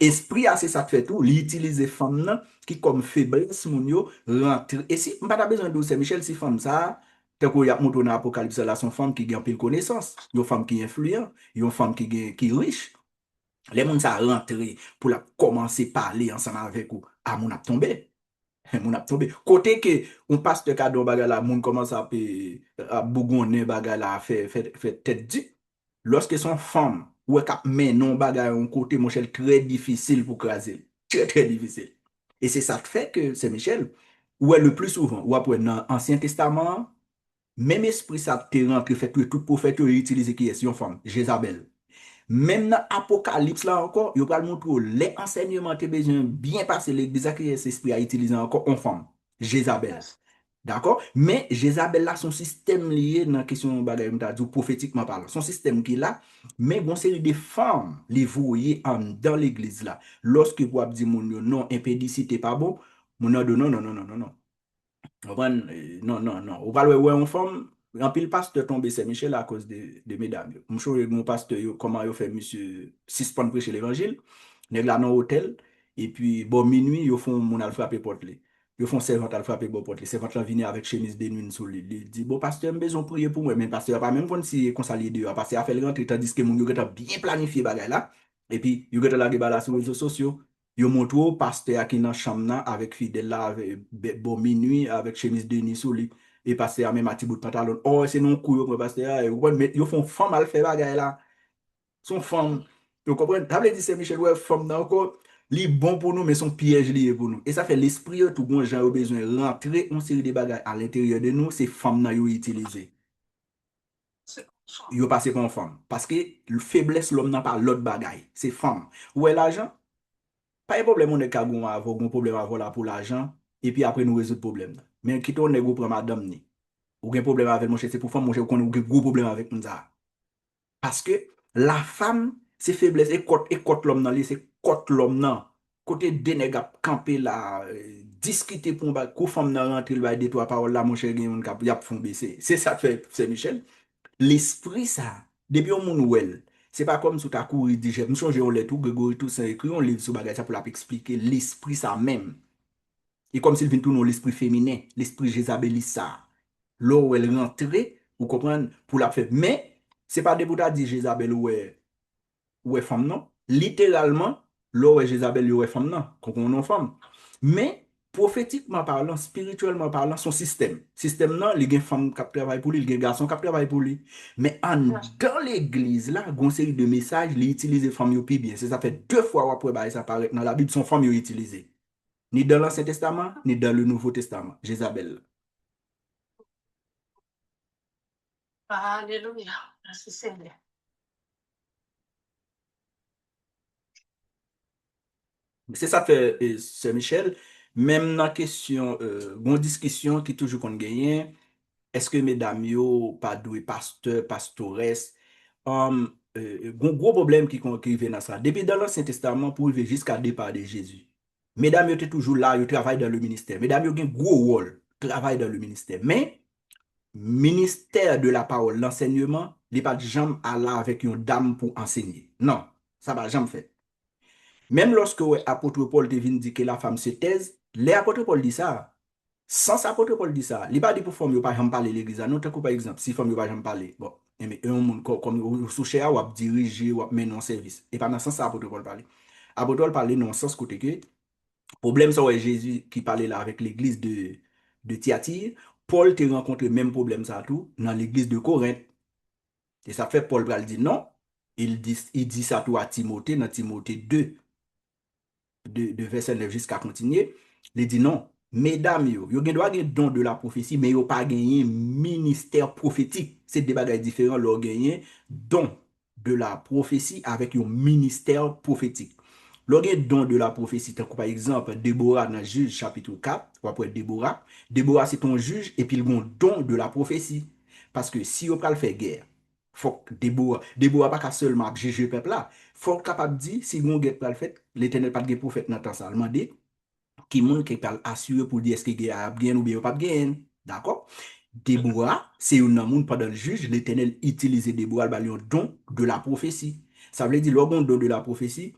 Esprit a c'est ça fait tout, li utilise femme nan, qui comme faiblesse moun yo, rentre. Et si, m'pa ta besoin de c'est Michel, si femme ça, te ko y a monté dans Apocalypse là, son femme qui gagne pile connaissance, yon femme qui influent, yon femme qui riche. Les gens ça rentré pour la commencer à parler ensemble avec vous. Ah, mon a tombé. Mon a tombé. Côté que on passe de cadeau bagarre là, mon commence à bougonner bagarre là, fait tête dit. Lorsque son femme, ou cap mais non bagarre un côté, mon cher, très difficile pour craser. Très, très difficile. Et c'est ça qui fait que c'est Michel, ou est le plus souvent, ou après dans l'Ancien Testament, même esprit ça te rentre, fait que tout prophète utilise qui est une femme, Jézabel. Même dans l'Apocalypse, là encore, il va montrer les enseignements que besoin bien passer, l'église qui est esprit à utiliser encore en femme, Jézabel. D'accord? Mais Jézabel là, son système lié dans la question de prophétiquement parlant. Son système qui est là, mais bon, c'est des femmes, les voyez dans l'église là. Lorsque vous avez dit, non, impédicité pas bon, mon non, non, non, non, non, non, non. Non, non, non. Ou pas ouais, on forme, en pile pasteur tombé Saint-Michel à cause de mesdames. Je suis mon pasteur, comment il fait monsieur 6 points prêcher l'évangile, nèg là dans hôtel, et puis bon minuit, ils font mon al frapper porte li. Ils font servante al frapper bon porte li. Servante là vient avec chemise de nuit sous lui. Il dit bon pasteur, j'ai besoin prier pour moi, mais pasteur pas même quand si consalier dehors parce qu'il a fait le rentrer tandis que mon yo geta bien planifié bagay là. Et puis yo geta la là sur les réseaux sociaux. Yo montre au pasteur qui dans chambre là avec fidèle là avec bon minuit avec chemise de nuit sous lui et pasteur même à petit bout de pantalon. Oh c'est non couille pour pasteur mais yo font femme mal fait bagay là. Son femme, vous comprenez? T'as dit c'est Michel ouais femme là encore li bon pour nous mais son piège lié pour nous. Et ça fait l'esprit tout bon gens ont besoin rentrer une série de bagages à l'intérieur de nous, c'est femme là yo utiliser. Yo passé pour une femme parce que le faiblesse l'homme n'a pas l'autre bagaille, c'est femme. Où est l'argent? Pas de problème, on est qu'à avoir un problème à voilà pour l'argent, et puis après nous résoudre le problème. Mais qui on est gros pour madame ni. Ou un problème avec mon chef, c'est pour femme, mon chef, on a un gros problème avec nous. Parce que la femme, c'est faiblesse, et côté l'homme, c'est côté l'homme, non. Côté des nègres camper là, discuter pour que femme n'a rentré, il va dire trois paroles là, mon cher, il y a fond baisser. C'est ça que fait, c'est Michel. L'esprit, ça, depuis on moun wel, c'est pas comme si tu as couru, dit, je me change, on lit tout, Grégory, tout ça, écrit, on livre sur bagage, ça pour expliquer l'esprit, ça même. Et comme s'il vient tout dans l'esprit féminin, l'esprit Jézabélis, ça. Là où elle rentre, vous comprenez, pour la faire. Mais, c'est pas des bouts dit Jézabel ou est femme, non. Littéralement, là où est Jézabel ou est femme, non. Quand on est femme. Mais, prophétiquement parlant, spirituellement parlant, son système. Système, non, il y a une femme qui travaille pour lui, il y a un garçon qui travaille pour lui. Mais dans l'église, là, il y a une série de messages, il utilise les femmes plus bien. C'est ça fait 2 fois après, bah, ça apparaît dans la Bible, son femme utilisée. Ni dans l'Ancien Testament, ni dans le Nouveau Testament. Jézabel. Alléluia. Merci Seigneur. C'est ça fait, Sir Michel. Même dans la question, une discussion qui toujours qu'on gagne, est-ce que mesdames yo pas doué pasteur, pastoresse, gros problème qui vient dans ça. Depuis dans l'Ancien Testament pour arriver jusqu'à départ de Jésus. Mesdames yo étaient toujours là, yo travaillent dans le ministère. Mesdames yo ont un gros rôle, travaillent dans le ministère. Mais ministère de la parole, l'enseignement, il n'est pas jamais à là avec une dame pour enseigner. Non, ça va jamais fait. Même lorsque l'apôtre Paul te vient dire que la femme se taise, l'apôtre Paul dit ça. Sans l'apôtre Paul dit ça, il pas dit pour femme, il pas jamais parler l'église. Non, par exemple, si femme, il pas jamais parler. Bon, mais un monde comme sous cher, ou diriger, ou mener un service. Et pendant ce sens, l'apôtre Paul parle. L'apôtre Paul parle dans le sens côté que, problème, ça, ouais, Jésus qui parlait là avec l'église de Thyatire. Paul te rencontré même problème ça tout dans l'église de Corinthe. Et ça fait Paul dit non. Il dit ça tout à Timothée, dans Timothée 2, de verset 9 jusqu'à continuer. Il dit non. Mesdames, yo gen doit gen don de la prophétie, mais yo pas gagné ministère prophétique. C'est des bagages différents, leur gagné don de la prophétie avec un ministère prophétique. Lorsque don de la prophétie, par exemple, Déborah dans Juge chapitre 4, ou après Déborah, Déborah c'est ton juge et puis il a un don de la prophétie. Parce que si on le faire guerre, faut que Déborah pas seulement juger le peuple là, faut capable de dire si on guerre pas le fait, l'Éternel pas de prophète dans le temps ça, demandé qui monde qui parle assuré pour dire est-ce que guerre a bien ou bien pas bien. D'accord? Déborah, c'est un monde pendant le juge, l'Éternel utilise Déborah, bah, un don de la prophétie. Ça veut dire, le don de la prophétie,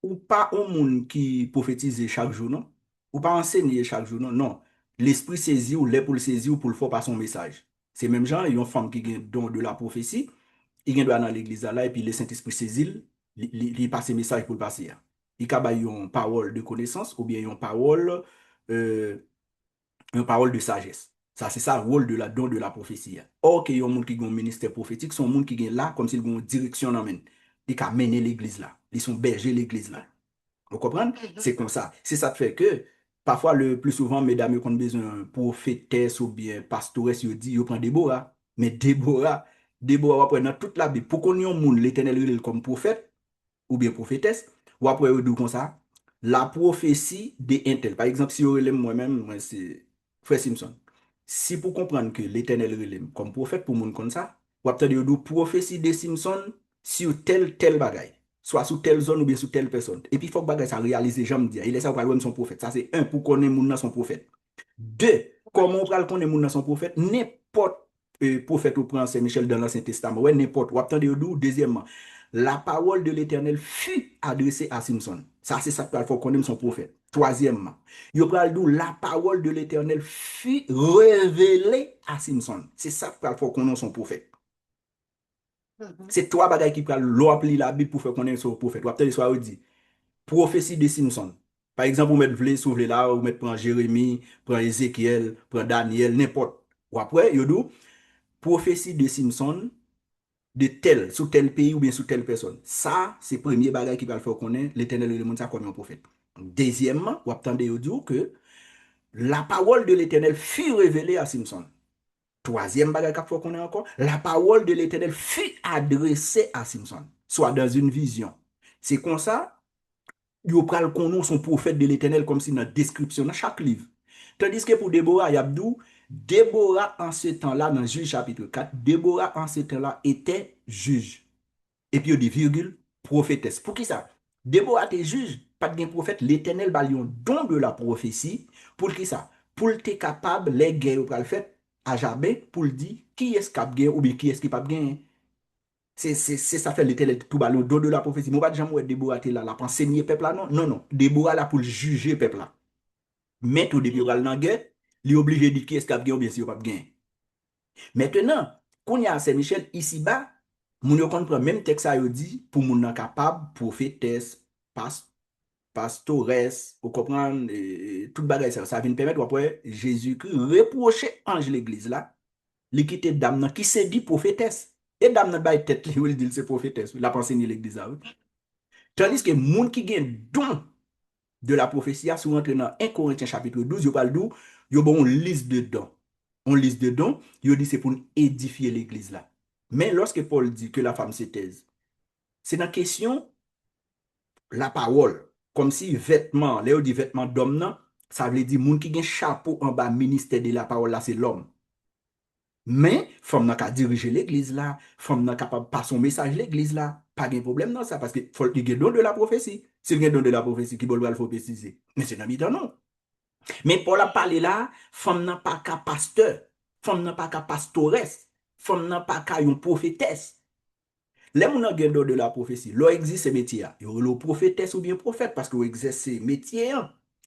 ou pas un monde qui prophétise chaque jour, non? Ou pas enseigner chaque jour, non? Non. L'esprit saisit ou l'est pour le saisir ou pour le faire par son message. C'est même genre, il y a une femme qui a un don de la prophétie, il vient dans l'église là, et puis le Saint-Esprit saisit, il passe un message pour le passer. Il y a une parole de connaissance ou bien euh, une parole de sagesse. Ça, c'est ça le rôle de la don de la prophétie. Or, qu'il y a un monde qui a un ministère prophétique, sont monde qui est là comme s'ils ont une direction dans men. Ils ont mené l'église là. Ils sont bergers l'église là. Vous comprenez? C'est comme ça. C'est ça qui fait que, parfois, le plus souvent, mesdames, quand ont besoin de prophétesse ou bien pastoresse, ils disent, ils prennent Déborah. Mais Déborah, après, dans toute la Bible, pour qu'on ait un monde, l'éternel comme prophète, ou bien prophétesse, ou après, vous dites comme ça, la prophétie des intel. Par exemple, si vous relève moi-même, moi, c'est Frère Simpson. Si pour comprendre que l'éternel relève comme prophète pour monde comme ça, vous avez dit prophétie des Simpson sur tel bagaille, soit sur telle zone ou bien sur telle personne. Et puis, il faut que bagaille ça réalise, j'aime dire. Il est ça pour aller son prophète. Ça, c'est un, pour connaître monde son prophète. Deux, comment on parle qu'on est moun son prophète? N'importe prophète ou prince Saint-Michel dans l'Ancien Testament. Ouais, n'importe. Ou attendez, deuxièmement, la parole de l'Éternel fut adressée à Simson. Ça, c'est ça qu'il faut qu'on aime son prophète. Troisièmement, il la parole de l'Éternel fut révélée à Simson. C'est ça qu'il faut qu'on aime son prophète. C'est trois bagages qui prennent l'oppli la Bible pour faire qu'on aime son prophète. Ou attendez, soit dit prophétie de Simpson. Par exemple, vous mettez vle soulever là, vous mettez prendre Jérémie, prendre Ézéchiel, prendre Daniel, n'importe. Ou après, vous dites prophétie de Simpson de tel, sous tel pays ou bien sous telle personne. Ça, c'est le premier bagage qui va le faire connaître l'éternel et le monde ça comme un prophète. Deuxièmement, vous attendez vous dire que la parole de l'éternel fut révélée à Simpson. Troisième bagage qu'il faut connaître encore, la parole de l'éternel fut adressée à Simpson, soit dans une vision. C'est comme ça, yo pral konon son prophète de l'éternel comme si dans la description dans chaque livre. Tandis que pour Déborah, Yabdou, Déborah en ce temps-là, dans Juge chapitre 4, Déborah en ce temps-là était juge. Et puis il dit virgule, prophétesse. Pour qui ça? Déborah était juge, pas de prophète, l'éternel va lui don de la prophétie. Pour qui ça? Pour être capable, les guerres pral fait à Jabin, pour dire qui est-ce qui a gagné ou bien qui est-ce qui n'a pas gagné. C'est ça fait l'éternel tout bas, le dos de la prophétie. Moi, pas de jamais Déborah là, là, pour enseigner le peuple là, non. Non, non. Déborah là pour juger le peuple là. Mais tout depuis dans la guerre, il est obligé de dire qui est-ce qui a gagné ou bien si il n'a pas gagné. Maintenant, quand il y a Saint-Michel ici-bas, moun yo comprend même texte ça dit pour moun nan capable, prophétesse, pastoresse, vous comprenez, tout bagay ça, ça vient permettre après Jésus-Christ reprocher ange l'église là, li quitter dame nan qui s'est dit prophétesse. Et dame nan bay tête li, il dit c'est prophétesse, la pensée ni l'église là. Tandis que moun qui gen don de la prophétie, si vous entrez dans 1 Corinthiens chapitre 12, vous parle d'où, vous avez une liste de dons. On liste de dons, vous dit c'est pour édifier l'église là. Mais lorsque Paul dit que la femme se taise, c'est dans la question la parole. Comme si vêtements, là, on dit vêtements d'homme, non, ça veut dire moun qui a un chapeau en bas, ministère de la parole là, c'est l'homme. Mais, femme n'a qu'à diriger l'église là, femme n'a capable de passer son message l'église là. Pas de problème dans ça, parce qu'il faut qu'il y ait don de la prophétie. S'il y a don de la prophétie, qui veut le faut préciser. Mais c'est dans le non. Mais pour la parler là, femme n'a pas qu'à pasteur, femme n'a pas qu'à pastoresse, femme n'a pas qu'à une prophétesse. Les gens qui ont don de la prophétie, là existe ce métier. Il y a le prophétesse ou bien prophète, parce qu'il exerce ce métier.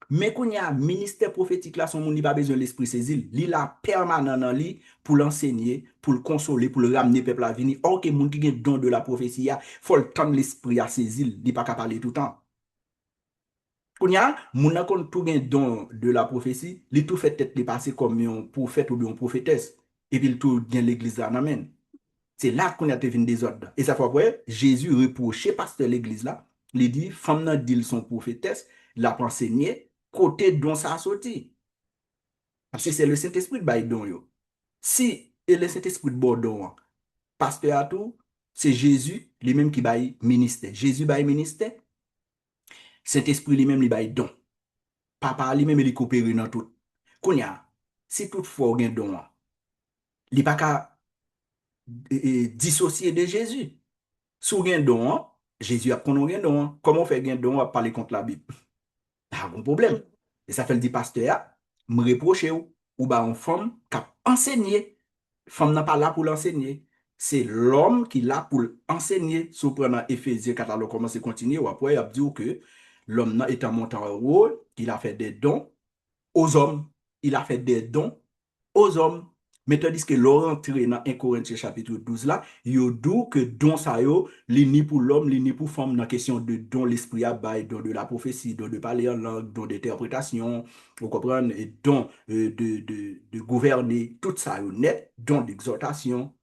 Mais quand il y a un ministère prophétique là, son monde n'a pas besoin de l'esprit saisi. Il a permanent dans lui pour l'enseigner, pour le consoler, pour le ramener peuple à venir. Or que moun qui a don de la prophétie, il faut le temps l'esprit à saisir, il n'est pas capable de parler tout le temps. Quand il y a moun qui tout gen don de la prophétie, il tout fait tête passer comme un prophète ou bien une prophétesse. Et puis il tout gen l'église là, amen. C'est là qu'on a devenu des ordres. Et ça fait après, Jésus reprochait pasteur l'église là. Il dit, femme n'a dit son prophétesse, l'a enseigné, côté dont ça a sorti. Parce que c'est le Saint-Esprit de Baïdon yo. Si le Saint-Esprit de Bordeaux, pasteur à tout, c'est Jésus lui-même qui baille ministère. Jésus baille ministère. Saint-Esprit lui-même, il bail don. Papa lui-même, il coopère dans tout. Kounya, si toutefois il y a don, il pas qu'à dissocier de Jésus. Si vous avez don, Jésus a qu'on a don. Comment on fait un don à parler contre la Bible? Pas un problème. Et ça fait le dit pasteur, me reprocher ou bah une femme qui a enseigné. Femme n'a pas là pour l'enseigner. C'est l'homme qui est là pour enseigner. Si vous prenez Éphésiens 4, alors commencez à continuer, ou après, il a dit que l'homme est en montant en haut, il a fait des dons aux hommes. Il a fait des dons aux hommes. Mais tandis que l'on rentre dans 1 Corinthiens chapitre 12 là, il dit que don ça yo, li ni pour l'homme, li ni pour femme dans question de don l'esprit à bail, don de la prophétie, don de parler en langue, don d'interprétation, vous comprenez, et don de gouverner, tout ça yo net, don d'exhortation,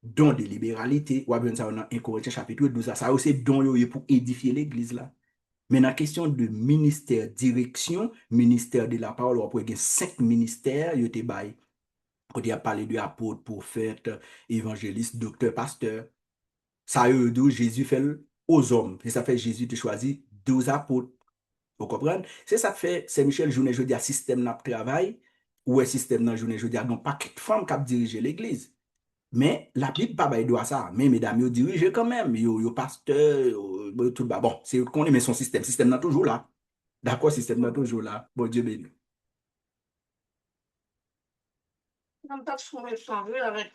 don de libéralité, ou bien ça dans 1 Corinthiens chapitre 12 là, ça aussi don yo pour édifier l'église là. Mais dans la question de ministère, direction, ministère de la parole, on peut avoir 5 ministères, il y a quand il a parlé de apôtre, prophète, évangéliste, docteur, pasteur. Ça a eu d'où Jésus fait aux hommes. Et ça fait Jésus de choisir 12 apôtres. Vous comprenez? C'est ça fait, c'est Michel Journée jeudi à système de travail, ou un système dans journée jeudi à un paquet de femmes qui ont dirigé l'église. Mais la Bible pas bail droit ça. Mais mesdames, ils dirigent quand même. Yo pasteur, tout bas. Bon, c'est qu'on aime son système. Système est toujours là. D'accord, système est toujours là. Bon Dieu béni. On pas fumé changer avec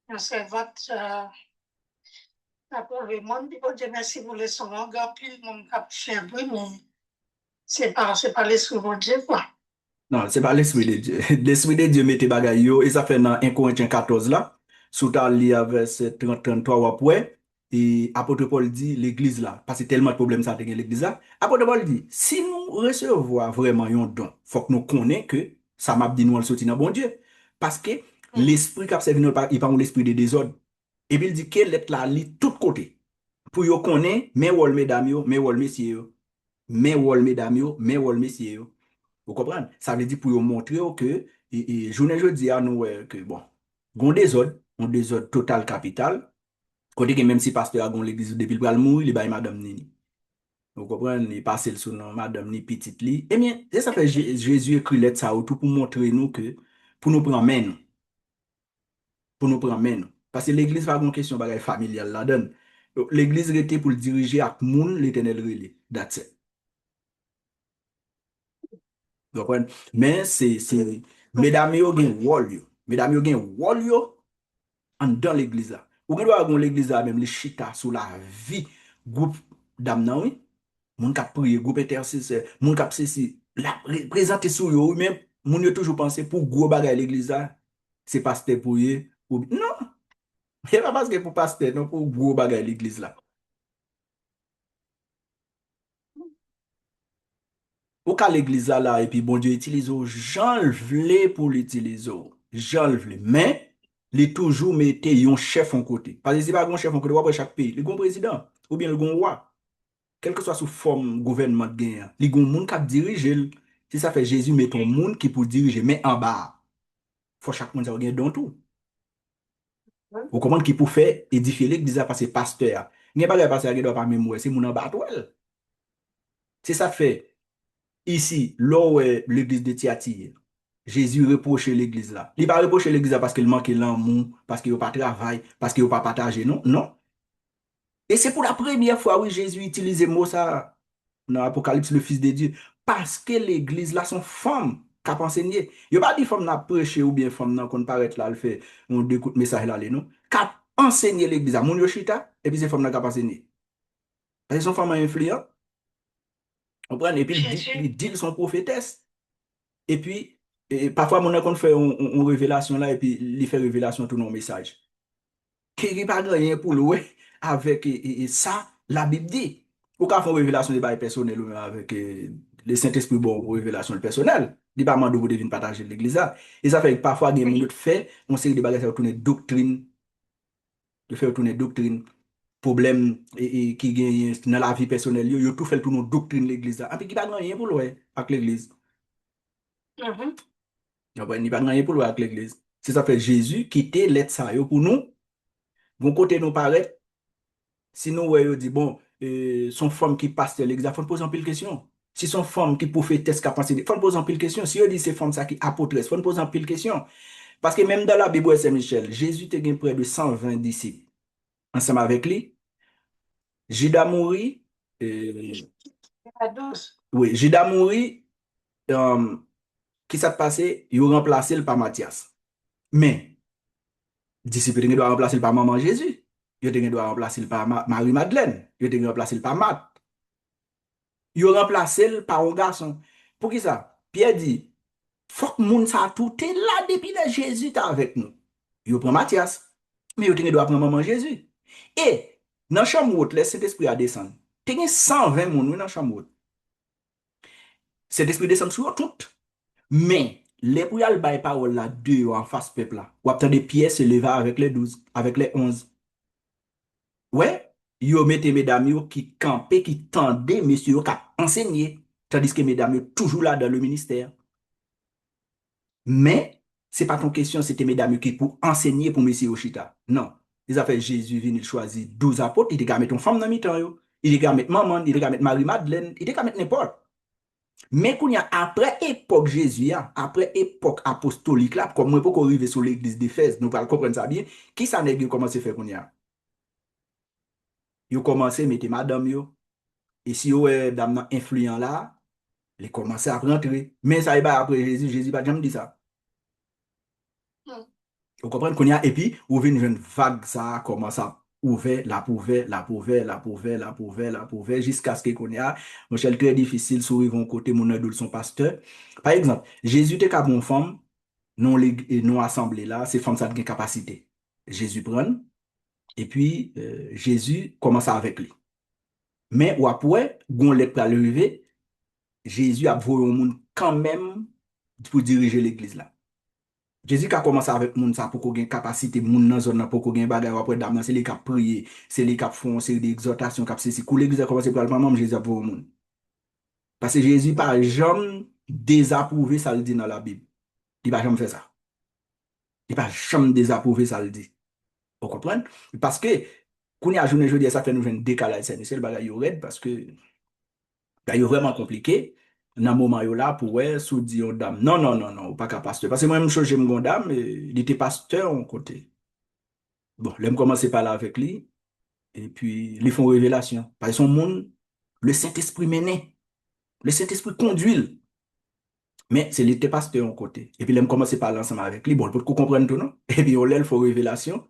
un servante pour le monde. Bon Dieu merci pour les sons. On a plus le monde qui a fait bruit, mais c'est pas l'esprit de Dieu, quoi. Non, c'est pas l'esprit de Dieu. L'esprit de Dieu mette bagay yo, et ça fait dans 1 Corinthiens 14 là, sous ta li verset 30-33 ou après, et apôtre Paul dit l'église là, parce que tellement de problèmes ça a l'église là, apôtre Paul dit, si nous recevons vraiment un don, faut que nous connaissions que ça m'a dit nous le sortir dans bon Dieu. Parce que l'esprit qui a servi nous, il pas l'esprit de désordre. Et puis il dit que l'être là, li tout côté. Pour yo connaître, mais wol mesdames yo, mais wol messieurs yo, mais wol mesdames yo, mais wol messieurs yo. Vous comprenez? Ça veut dire pour vous montrer que, journée jeudi à nous, que bon, on désordre total capital. Côté que même si pasteur a gon l'église depuis le mourir, il bail madame Nini. Vous comprenez? Il passe le surnom madame ni petite li. Eh bien, c'est ça fait Jésus écrit lettre ça tout pour montrer nous que, pour nous prendre main, pour nous prendre main. Parce que l'église va une question bagaille familiale là-dedans. L'église était pour le diriger à moun l'éternel relais. That's it. Vous comprenez? Mais mesdames, yo gen rôle yo. Mesdames, yo gen rôle yo en dans l'église là. Ou gen doit gon l'église là même les chita sous la vie groupe dame nan oui. Moun k'ap prier, groupe intercesseur, moun k'ap ceci, la présenter sou yo, même moun yo toujours penser pour gros bagay l'église là, c'est pasteur pour y ou non, c'est pas parce que pour pasteur non pour gros bagay l'église là. Ou ka l'église là, et puis bon Dieu utilise ou, j'en vle pour l'utiliser. J'en vle. Mais, il toujours mette un chef en côté. Parce que c'est pas un chef en côté, pour chaque pays. Il y a un président, ou bien il y a un roi. Quelle que soit sous forme gouvernement de gain, il y a un monde qui dirige. Si ça fait Jésus met un monde qui pour diriger, mais en bas, faut chaque monde avoir dans tout. Vous comprenez qui pour faire édifier l'église parce que pasteur. Il n'y a pas de pasteur qui doit pas même c'est mon en bas. C'est ça fait. Ici, là où est l'église de Thyatire, Jésus reproche l'église là. Il ne pas reprocher l'église là parce qu'il manque l'amour, parce qu'il n'a pas travail, parce qu'il n'a pas partagé, non, non. Et c'est pour la première fois, oui, Jésus utilise le mot ça dans l'Apocalypse, le Fils de Dieu, parce que l'église là, sont femmes qui ont enseigné. Il n'y a pas dit femme n'a prêché ou bien femme n'a qu'on paraît là, elle fait, on écoute message là, non. Qui a enseigné l'église à mon yoshita, et puis c'est femme n'a pas enseigné. Parce que sont femmes influentes. Et puis il dit son prophétesse. Et puis, parfois, mon qu'on fait une révélation là, et puis il fait révélation tout nos messages. Qui n'est pas rien pour louer avec ça, la Bible dit. Ou quand on fait une révélation de bail personnel avec le Saint-Esprit bon pour révélation personnelle, il pas de vous devez partager l'église là. Et ça fait que parfois, il y a des gens qui fait, on sait que des bagages de retourner doctrine, de faire retourner doctrine, problème qui gagne dans la vie personnelle, il tout fait tourner doctrine l'église là. Et puis, il n'y a pas rien pour louer avec l'église. Il n'y a pas rien pour louer avec l'église. C'est ça fait Jésus qui était l'aide ça pour nous. Bon côté nous paraît, si nous dit bon, son femme qui passe l'église, il faut poser en pile question. Si son femme qui prophétesse, qui a pensé, il faut poser en pile question. Si on dit c'est femme ça qui apôtresse, il faut poser en pile question. Parce que même dans la Bible Saint-Michel, Jésus a près de 120 disciples ensemble avec lui. Judas mourit. À 12. Oui, Judas mourit. Qui s'est passé? Il a remplacé par Matthias. Mais, disciple doit remplacer par maman Jésus. Il doit remplacer par Marie-Madeleine. Il doit remplacer par Marthe. Il a remplacé par un garçon. Pour qui ça? Pierre dit, faut que moun sa tout est là depuis que Jésus est avec nous. Il prend Matthias. Mais il doit prendre maman Jésus. Et, dans la chambre haute, cet esprit a descendu. Il y a 120 moun dans la chambre haute. Cet esprit descend sur tout. Mais, les pour y aller par parole là, deux en face peuple là, ou après des pièces se lever avec les 12, avec les 11. Ouais, yo mettez mesdames yo qui campaient, qui tendaient, monsieur yo qui enseigné, tandis que mesdames yo toujours là dans le ministère. Mais, c'est pas ton question, c'était mesdames yo qui pour enseigner pour monsieur Oshita. Non. Ils ont fait Jésus venu choisir 12 apôtres, il était mettre une femme dans mi-temps yo. Il était mettre maman, il était mettre Marie-Madeleine, il était mettre n'importe. Mais qu'on y a après époque Jésus, après époque apostolique là, comme moi pour arriver sur l'église d'Éphèse, nous allons comprendre ça bien, qui ça n'est commencé à faire qu'on y a? Yo commencé à mettre madame yo, et si yo est dame influent là, il commencé à rentrer. Mais ça y va après Jésus, Jésus pas jamais dit ça. Vous comprenez qu'on y a, et puis, ou vient une vague ça commence à ouvert, jusqu'à ce qu'on y a, mon cher, très difficile, sur ils vont côté mon adulte son pasteur. Par exemple, Jésus était comme une femme, non assemblée là, c'est femme ça a une capacité. Jésus prend, et puis Jésus commence avec lui. Mais ou après, gon let pour arriver, Jésus a voulu au monde quand même pour diriger l'église là. Jésus a commencé avec moun ça pour qu'on ait capacité moun dans zone pour qu'on ait bagarre après dame c'est les qui prier c'est les qui font c'est des exhortations qui c'est cool l'église a commencé par le moment Jésus a pour moun parce que Jésus pas jamais désapprouvé ça le dit dans la Bible il pas jamais fait ça il pas jamais désapprouvé ça le dit vous comprenez parce que quand il y a journée jeudi ça fait nous un décalage c'est le bagage red parce que c'est vraiment compliqué dans le moment là pour ouais sous dire dame non pas qu'à pasteur parce que moi même chose j'aime mon dame il était pasteur en côté bon là me commencer par là avec lui et puis ils font révélation parce que son monde le Saint-Esprit mené le Saint-Esprit conduit mais c'est l'été pasteur en côté et puis là me commencer par là ensemble avec lui bon pour qu'on comprenne tout non et puis on l'a fait révélation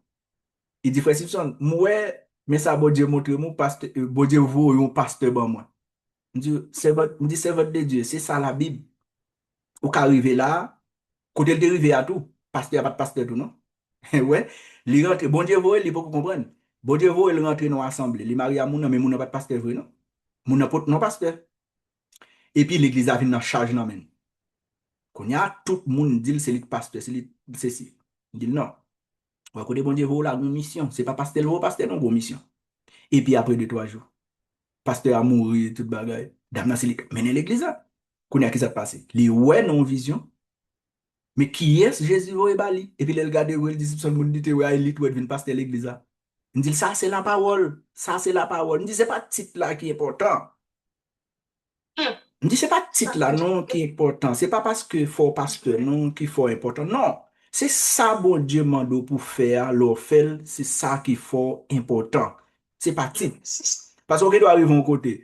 il dit frère Simpson moi mais ça bon Dieu montre moi pasteur bon Dieu vous un pasteur bon moi me dit c'est votre de Dieu c'est ça la Bible ou qu'arriver là, côté le dérivé à tout, pasteur pas de pasteur tout, non? Ouais, il rentre, bon Dieu voit, il faut comprendre. Bon Dieu voit, il rentre dans l'assemblée, il marie à moun, mais moun n'a pas de pasteur vrai, non? Moun n'a pas non pasteur. Et puis l'église a vu dans charge, non, men. Quand y a tout le monde dit c'est le pasteur, c'est si. Il dit non. Ou côté bon Dieu voit la mission, c'est pas pasteur non, mission. Et puis après 2 3 jours, pasteur a mouru, tout bagaille. Dame c'est mener l'église là. Qu'on y a qui ça passé? Li ouais non vision. Mais qui est Jésus ou Bali? Et puis il regarde où il dit son monde dit ouais il est vient pasteur l'église là. Il dit ça c'est la parole, ça c'est la parole. Il dit c'est pas titre là qui est important. Il dit c'est pas titre là non qui est important, c'est pas parce que faut pasteur non qui faut important. Non, c'est ça bon Dieu mande pour faire, leur fait, c'est ça qui faut important. C'est pas titre. Parce qu'on doit arriver à un côté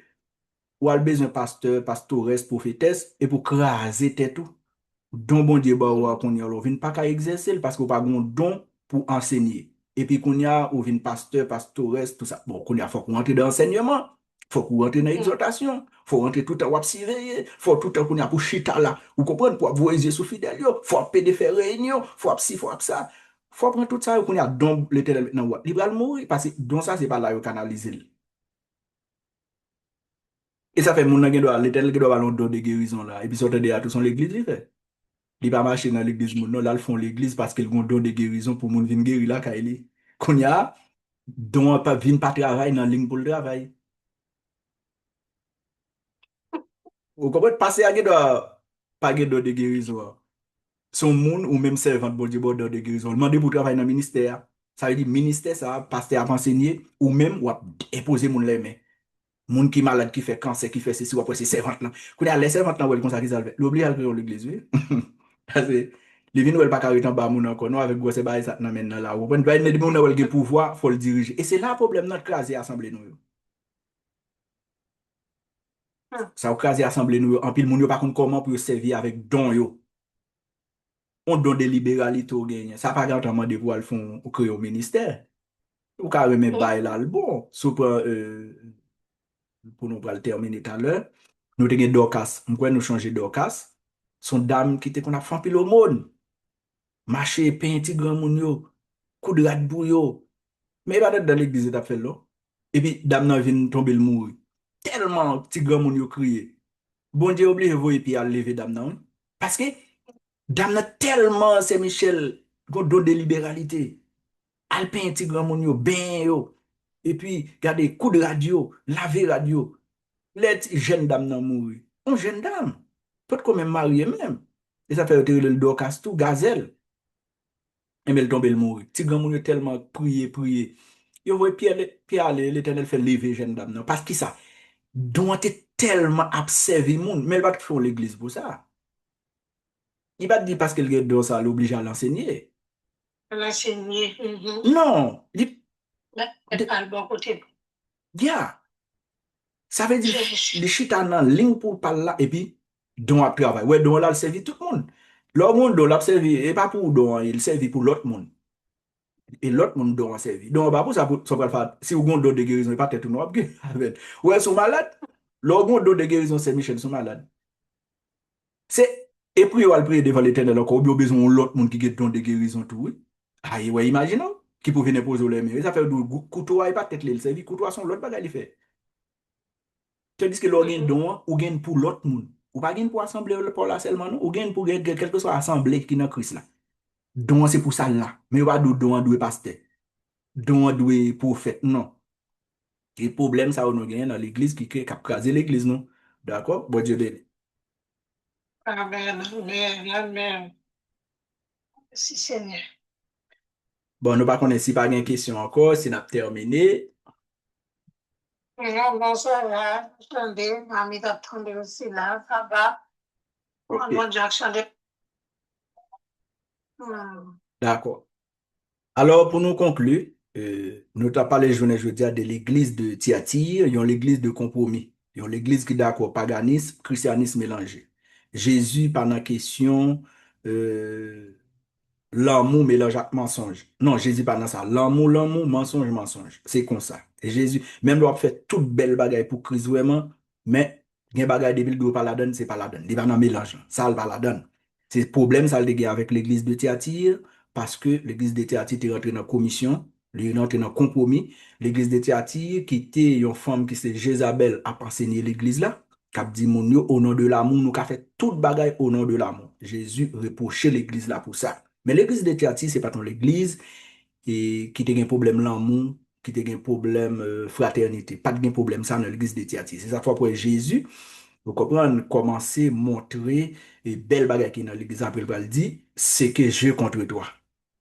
ou a besoin pasteur, pastoresse, prophétesse et pour craser tout. Don bon Dieu ba ou qu'on y a vinn pas qu'à exercer parce qu'on pas un don pour enseigner et puis qu'on y a ou vinn pasteur pastoresse tout ça bon qu'on y a faut qu'on rentre dans l'enseignement faut qu'on rentre dans l'exhortation faut rentrer tout en surveiller faut tout en qu'on y a pour chita là ou comprendre pour voir les yeux sous fidèle yo faut pédé faire réunion faut ci faut ça faut prendre tout ça qu'on y a don l'éternel maintenant il va mourir parce que don ça c'est pas là yo canaliser et ça fait mon nan doit l'éternel doit avoir un don de guérison là et puis sortir de tout son l'église il fait il va marcher dans l'église, non, là, ils font l'église parce qu'ils ont don de guérison pour moun vin guérir là, Kaili. Qu'on y a, don pas vin pas travail dans ligne pour le travail. Vous comprenez, passer à pas don de guérison. Son moun ou même servant bon Dieu don de guérison. Demandez pour travailler dans le ministère. Ça veut dire ministère, ça, pasteur à enseigner ou même ou imposer moun les mains. Moun qui malade, qui fait cancer, qui fait ceci, ou après c'est servante là. Quand il y a les servantes là, ou comme ça, qui salve. L'oublie à l'église, oui. Parce que les vignes, ou pas carré en bas, moun encore, non, avec gros, c'est pas ça, nan maintenant là. Ou pas, il moun ou le pouvoir, faut le diriger. Et c'est là le problème, notre crasé assemblée nous. Ça a crasé assemblée nous, en pile, moun yo pas contre comment pour servir avec don yo. On donne des libéralités au gagnant. Ça pas grand de pour le fond, ou créer au ministère. Ou carrément bail là, le bon. Pour nous le terminer tout à l'heure, nous avons Dorcas. Nous nous changer Dorcas. Son dame qui était qu'on a fait un pile au monde. Marché, pain, petit grand moun yo. Coup de rat bouillot. Mais il va être dans l'église de fait là. Et puis, dame nan vient tomber le mourir. Tellement petit grand moun yo crié. Bon Dieu oblige vous et puis à lever dame nan. Parce que dame nan tellement c'est Michel qu'on donne de libéralité. Alpin petit grand moun yo ben yo. Et puis, regardez, coup de radio, laver radio. Les jeunes dames nan mourir. On jeune dame. Peut quand même marié même. Et ça fait le Dorcas tout, gazelle. Et mais elle tombe, elle mourit. Petit grand moun yo tellement prier, prier. Yo voyez Pierre l'Éternel fait lever jeune dame nan. Parce que ça, doit être tellement observé moun. Mais elle va te faire l'église pour ça. Il va te dire parce qu'elle est dans ça, l'oblige à l'enseigner. L'enseigner. Non. Elle parle bon côté. Yeah. Ça veut dire, les chita nan ligne pour parler là, et puis, don a travail. Ouais, don là, il servi tout le monde. L'autre monde, don l'a servi, et pas pour don, il servi pour l'autre monde. Et l'autre monde, don a servi. Donc, pas pour ça, si vous avez un don de guérison, il pas peut-être non, ouais, ils sont malades. L'autre don de guérison, c'est Michel, ils sont malades. C'est, et puis, on va le prier devant l'éternel encore, ou bien besoin de l'autre monde qui a don de guérison, tout, oui. Ah, ouais, imaginez, qui peut venir poser les mains. Ça fait du couteau, il pas peut-être le servi, couteau, son l'autre bagage, il fait. Tandis que l'on gagne don ou gagne pour l'autre monde. Ou pas gagne pour assembler pour là seulement, non? Ou gagne pour quelque chose assemblée qui dans Christ là. Don c'est pour ça là. Mais pas de don doit pasteur. Don doit prophète, non. Et problème ça on gagne dans l'église qui a crasé l'église, non? D'accord? Bon Dieu béni. Amen, amen, amen. Merci Seigneur. Bon, nous pas connaître si pas de question encore, si nous avons terminé. Non, bon, ça va. Attendez, mamie d'attendre aussi là, ça va. On va déjà chanter. D'accord. Alors, pour nous conclure, nous avons parlé jeudi de l'église de Thyatire, ils ont l'église de compromis. Ils ont l'église qui est d'accord, paganisme, christianisme mélangé. Jésus, pendant la question, l'amour mélange avec mensonge. Non, Jésus pas dans ça. L'amour, mensonge, mensonge. C'est comme ça. Et Jésus, même lui a fait toute belle bagaille pour Christ vraiment, mais il y a bagaille de Bible pas la donne, c'est pas la donne. Il va dans mélange. Ça, il va la donne. C'est le problème, ça le avec l'église de Thyatire, parce que l'église de Thyatire est rentrée dans la commission, il est rentré dans le compromis. L'église de Thyatire, qui était une femme qui c'est Jézabel, a enseigné l'église là, qui a dit mon au nom de l'amour, nous avons fait toute bagaille au nom de l'amour. Jésus reprochait l'église là pour ça. Mais l'église de Thyatire, ce n'est pas ton l'église qui a un problème l'amour, qui a un problème fraternité. Pas de problème ça dans l'église de Thyatire. C'est ça pour Jésus, vous comprenez, commencer à montrer et belle bagarre qui est dans l'église. Après, il va dire, c'est que je contre toi.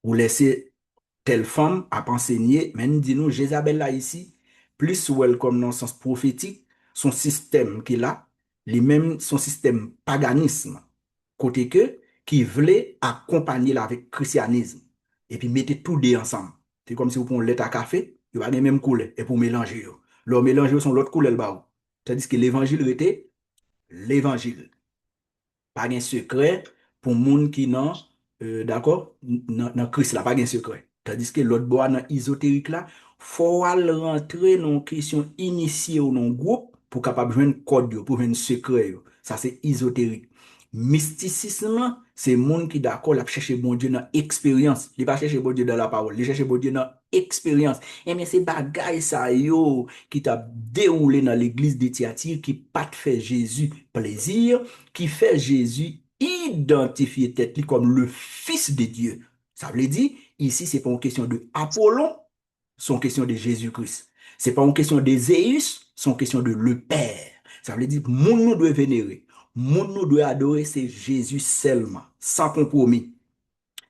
Vous laissez telle femme à enseigner, mais nous disons, Jézabel là ici, plus ou comme dans le sens prophétique, son système qui est là, lui-même son système paganisme, côté que, qui voulait accompagner là avec christianisme, et puis mettez tout deux ensemble. C'est comme si vous prenez lait à café, il va même couleur, et pour mélanger. Leur mélanger sont l'autre couleur le bas. C'est-à-dire que l'évangile était l'évangile. Pas de secret pour moun qui nan, d'accord, dans Christ là, pas de secret. Tandis que l'autre bois dans ésotérique là, faut rentrer dans une question initiée ou dans un groupe pour capable joindre code pour joindre secret yo. Ça c'est ésotérique. Mysticisme, c'est monde qui d'accord, la chercher bon Dieu dans expérience. Il pas chercher bon Dieu dans la parole, il chercher bon Dieu dans expérience. Et bien c'est bagay ça yo qui t'a déroulé dans l'église de Thyatire qui pas fait Jésus plaisir, qui fait Jésus identifier tête comme le fils de Dieu. Ça veut dire ici c'est pas une question de Apollon, c'est une question de Jésus-Christ. C'est pas une question de Zéus, c'est une question de le Père. Ça veut dire moun nous doit vénérer. Moun nous doit adorer, c'est Jésus seulement, sans compromis.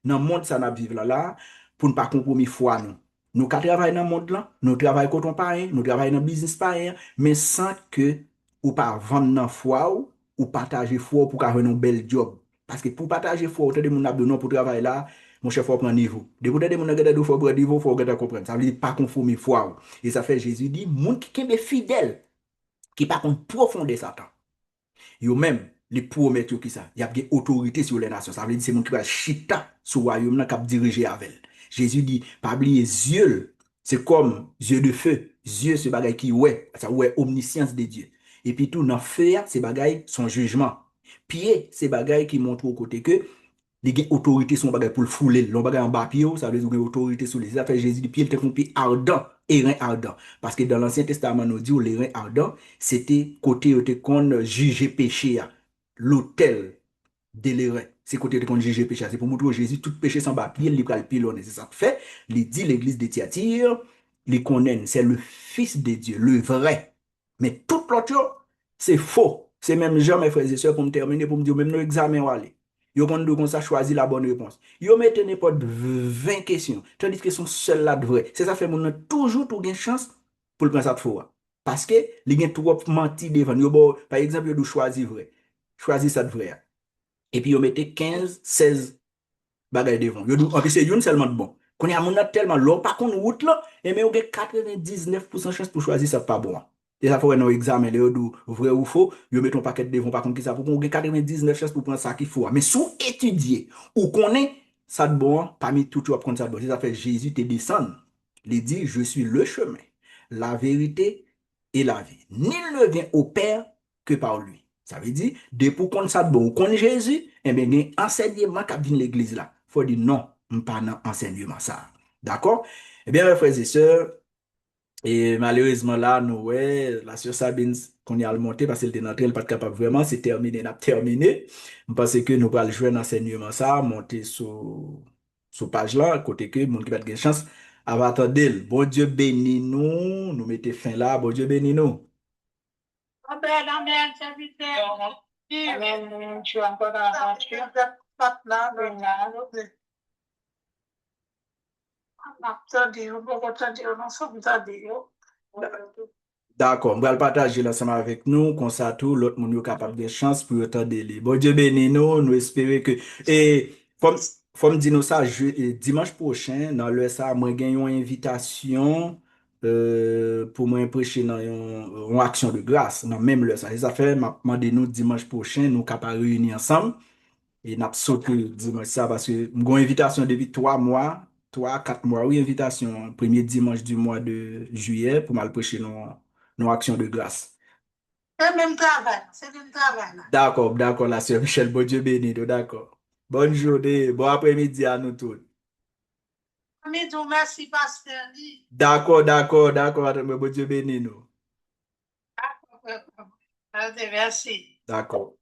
Dans le monde, ça n'a vivre là, pour ne pas compromis foi nous. Nous travaillons dans le monde là, nous travaillons quand on parle, nous travaillons dans le business pareil, mais sans que ou pas vendre dans foi ou partager foi pour avoir un bel job. Parce que pour partager foi, autant de monde a besoin pour travailler là, mon chef faut prendre niveau. De vous de mon gars faut prendre niveau, faut comprendre. Ça veut dire pas conformer foi. Et ça fait Jésus dit, monde qui est fidèle, qui par contre profondé Satan. Yo même les promettent qui ça, il y a une autorité sur les nations. Ça veut dire c'est mon qui va chita sur le royaume là qui diriger avec. Jésus dit pas oublier yeux, c'est comme yeux de feu, yeux c'est bagaille qui ouais, ça ouais omniscience de Dieu. Et puis tout dans feu c'est bagaille son jugement. Pied c'est bagaille qui montre au côté que les gens autorité sur bagage pour le fouler, l'on bagage en bas pied, ça veut dire une autorité sur les affaires. Jésus dit pied était un pied ardent et rein ardent. Parce que dans l'Ancien Testament, nous dit les reins ardents, c'était côté où qu'on jugeait péché, l'autel de les reins. C'est côté où qu'on jugeait péché. C'est pour montrer que Jésus, tout péché sans bas pied, il va le pilonner. C'est ça que fait. Il dit l'église de Thyatire, il connaît, c'est le Fils de Dieu, le vrai. Mais tout l'autre, c'est faux. C'est même Jean, mes frères et sœurs, pour me terminer, pour me dire, même nos examens, aller. Yo kon do kon sa choisi la bonne réponse. Yo mette n'importe 20 questions, tandis que son seul là de vrai. C'est ça fait mon toujours tout gain chance pour le prendre ça de faux. Parce que li gen trop menti devant. Yo bon, par exemple, yo do choisi vrai. Choisi ça de vrai. Et puis yo mette 15, 16 bagay devant. Yo do, en plus c'est une seulement de bon. Qu'on y a mon tellement long, par contre route là, et mais yo gen 99% chance pour choisir ça pas bon. Et ça faut un examen, là, yo vrai ou faux, yo met ton paquet devant, par contre, qui ça, pour qu'on ait 99 chances pour prendre ça qu'il faut. Mais sous étudier, ou qu'on est ça de bon, parmi tout, tu vas prendre ça de bon. C'est ça fait Jésus te descend. Il dit, je suis le chemin, la vérité et la vie. Nul ne vient au Père que par lui. Ça veut dire, depuis pour qu'on ça de bon, ou qu'on Jésus, eh bien, il y a un enseignement qui vient l'église là. Il faut dire non, pas dans enseignement ça. D'accord? Eh bien, mes frères et sœurs, et malheureusement là, nous, ouais, la sœur Sabine, qu'on y a le monté parce qu'elle était entrée, elle n'est pas capable vraiment, c'est terminé, n'a terminé. Parce que nous allons jouer un enseignement ça, monter sur page là, côté que, mon qui va de chance, avant attendre. Bon Dieu bénis nous, nous mettez fin là, bon Dieu bénis nous. Amen, amen, serviteur. Amen, tu es encore dans l'aventure. Pas là, là, D'accord, on va le partager ensemble avec nous, comme ça tout, l'autre monde est capable de chance pour entendre les. Bon Dieu bénis nous, nous espérons que. Et comme dit nous ça, dimanche prochain, dans le ça, moi j'ai une invitation pour moi prêcher dans une action de grâce, dans même le ça. Et ça fait, m'a demandé nous dimanche prochain, nous capables de réunir ensemble. Et n'a sauté dimanche ça parce que j'ai une invitation depuis 3 mois, 3, 4 mois, oui, invitation, premier dimanche du mois de juillet pour mal prêcher nos actions de grâce. C'est le même travail, c'est le même travail. D'accord, d'accord, la sœur Michel, bon Dieu béni, d'accord. Bonne journée, bon après-midi à nous tous. Merci, pasteur. D'accord, d'accord, d'accord, bon Dieu béni nous. D'accord, merci. D'accord.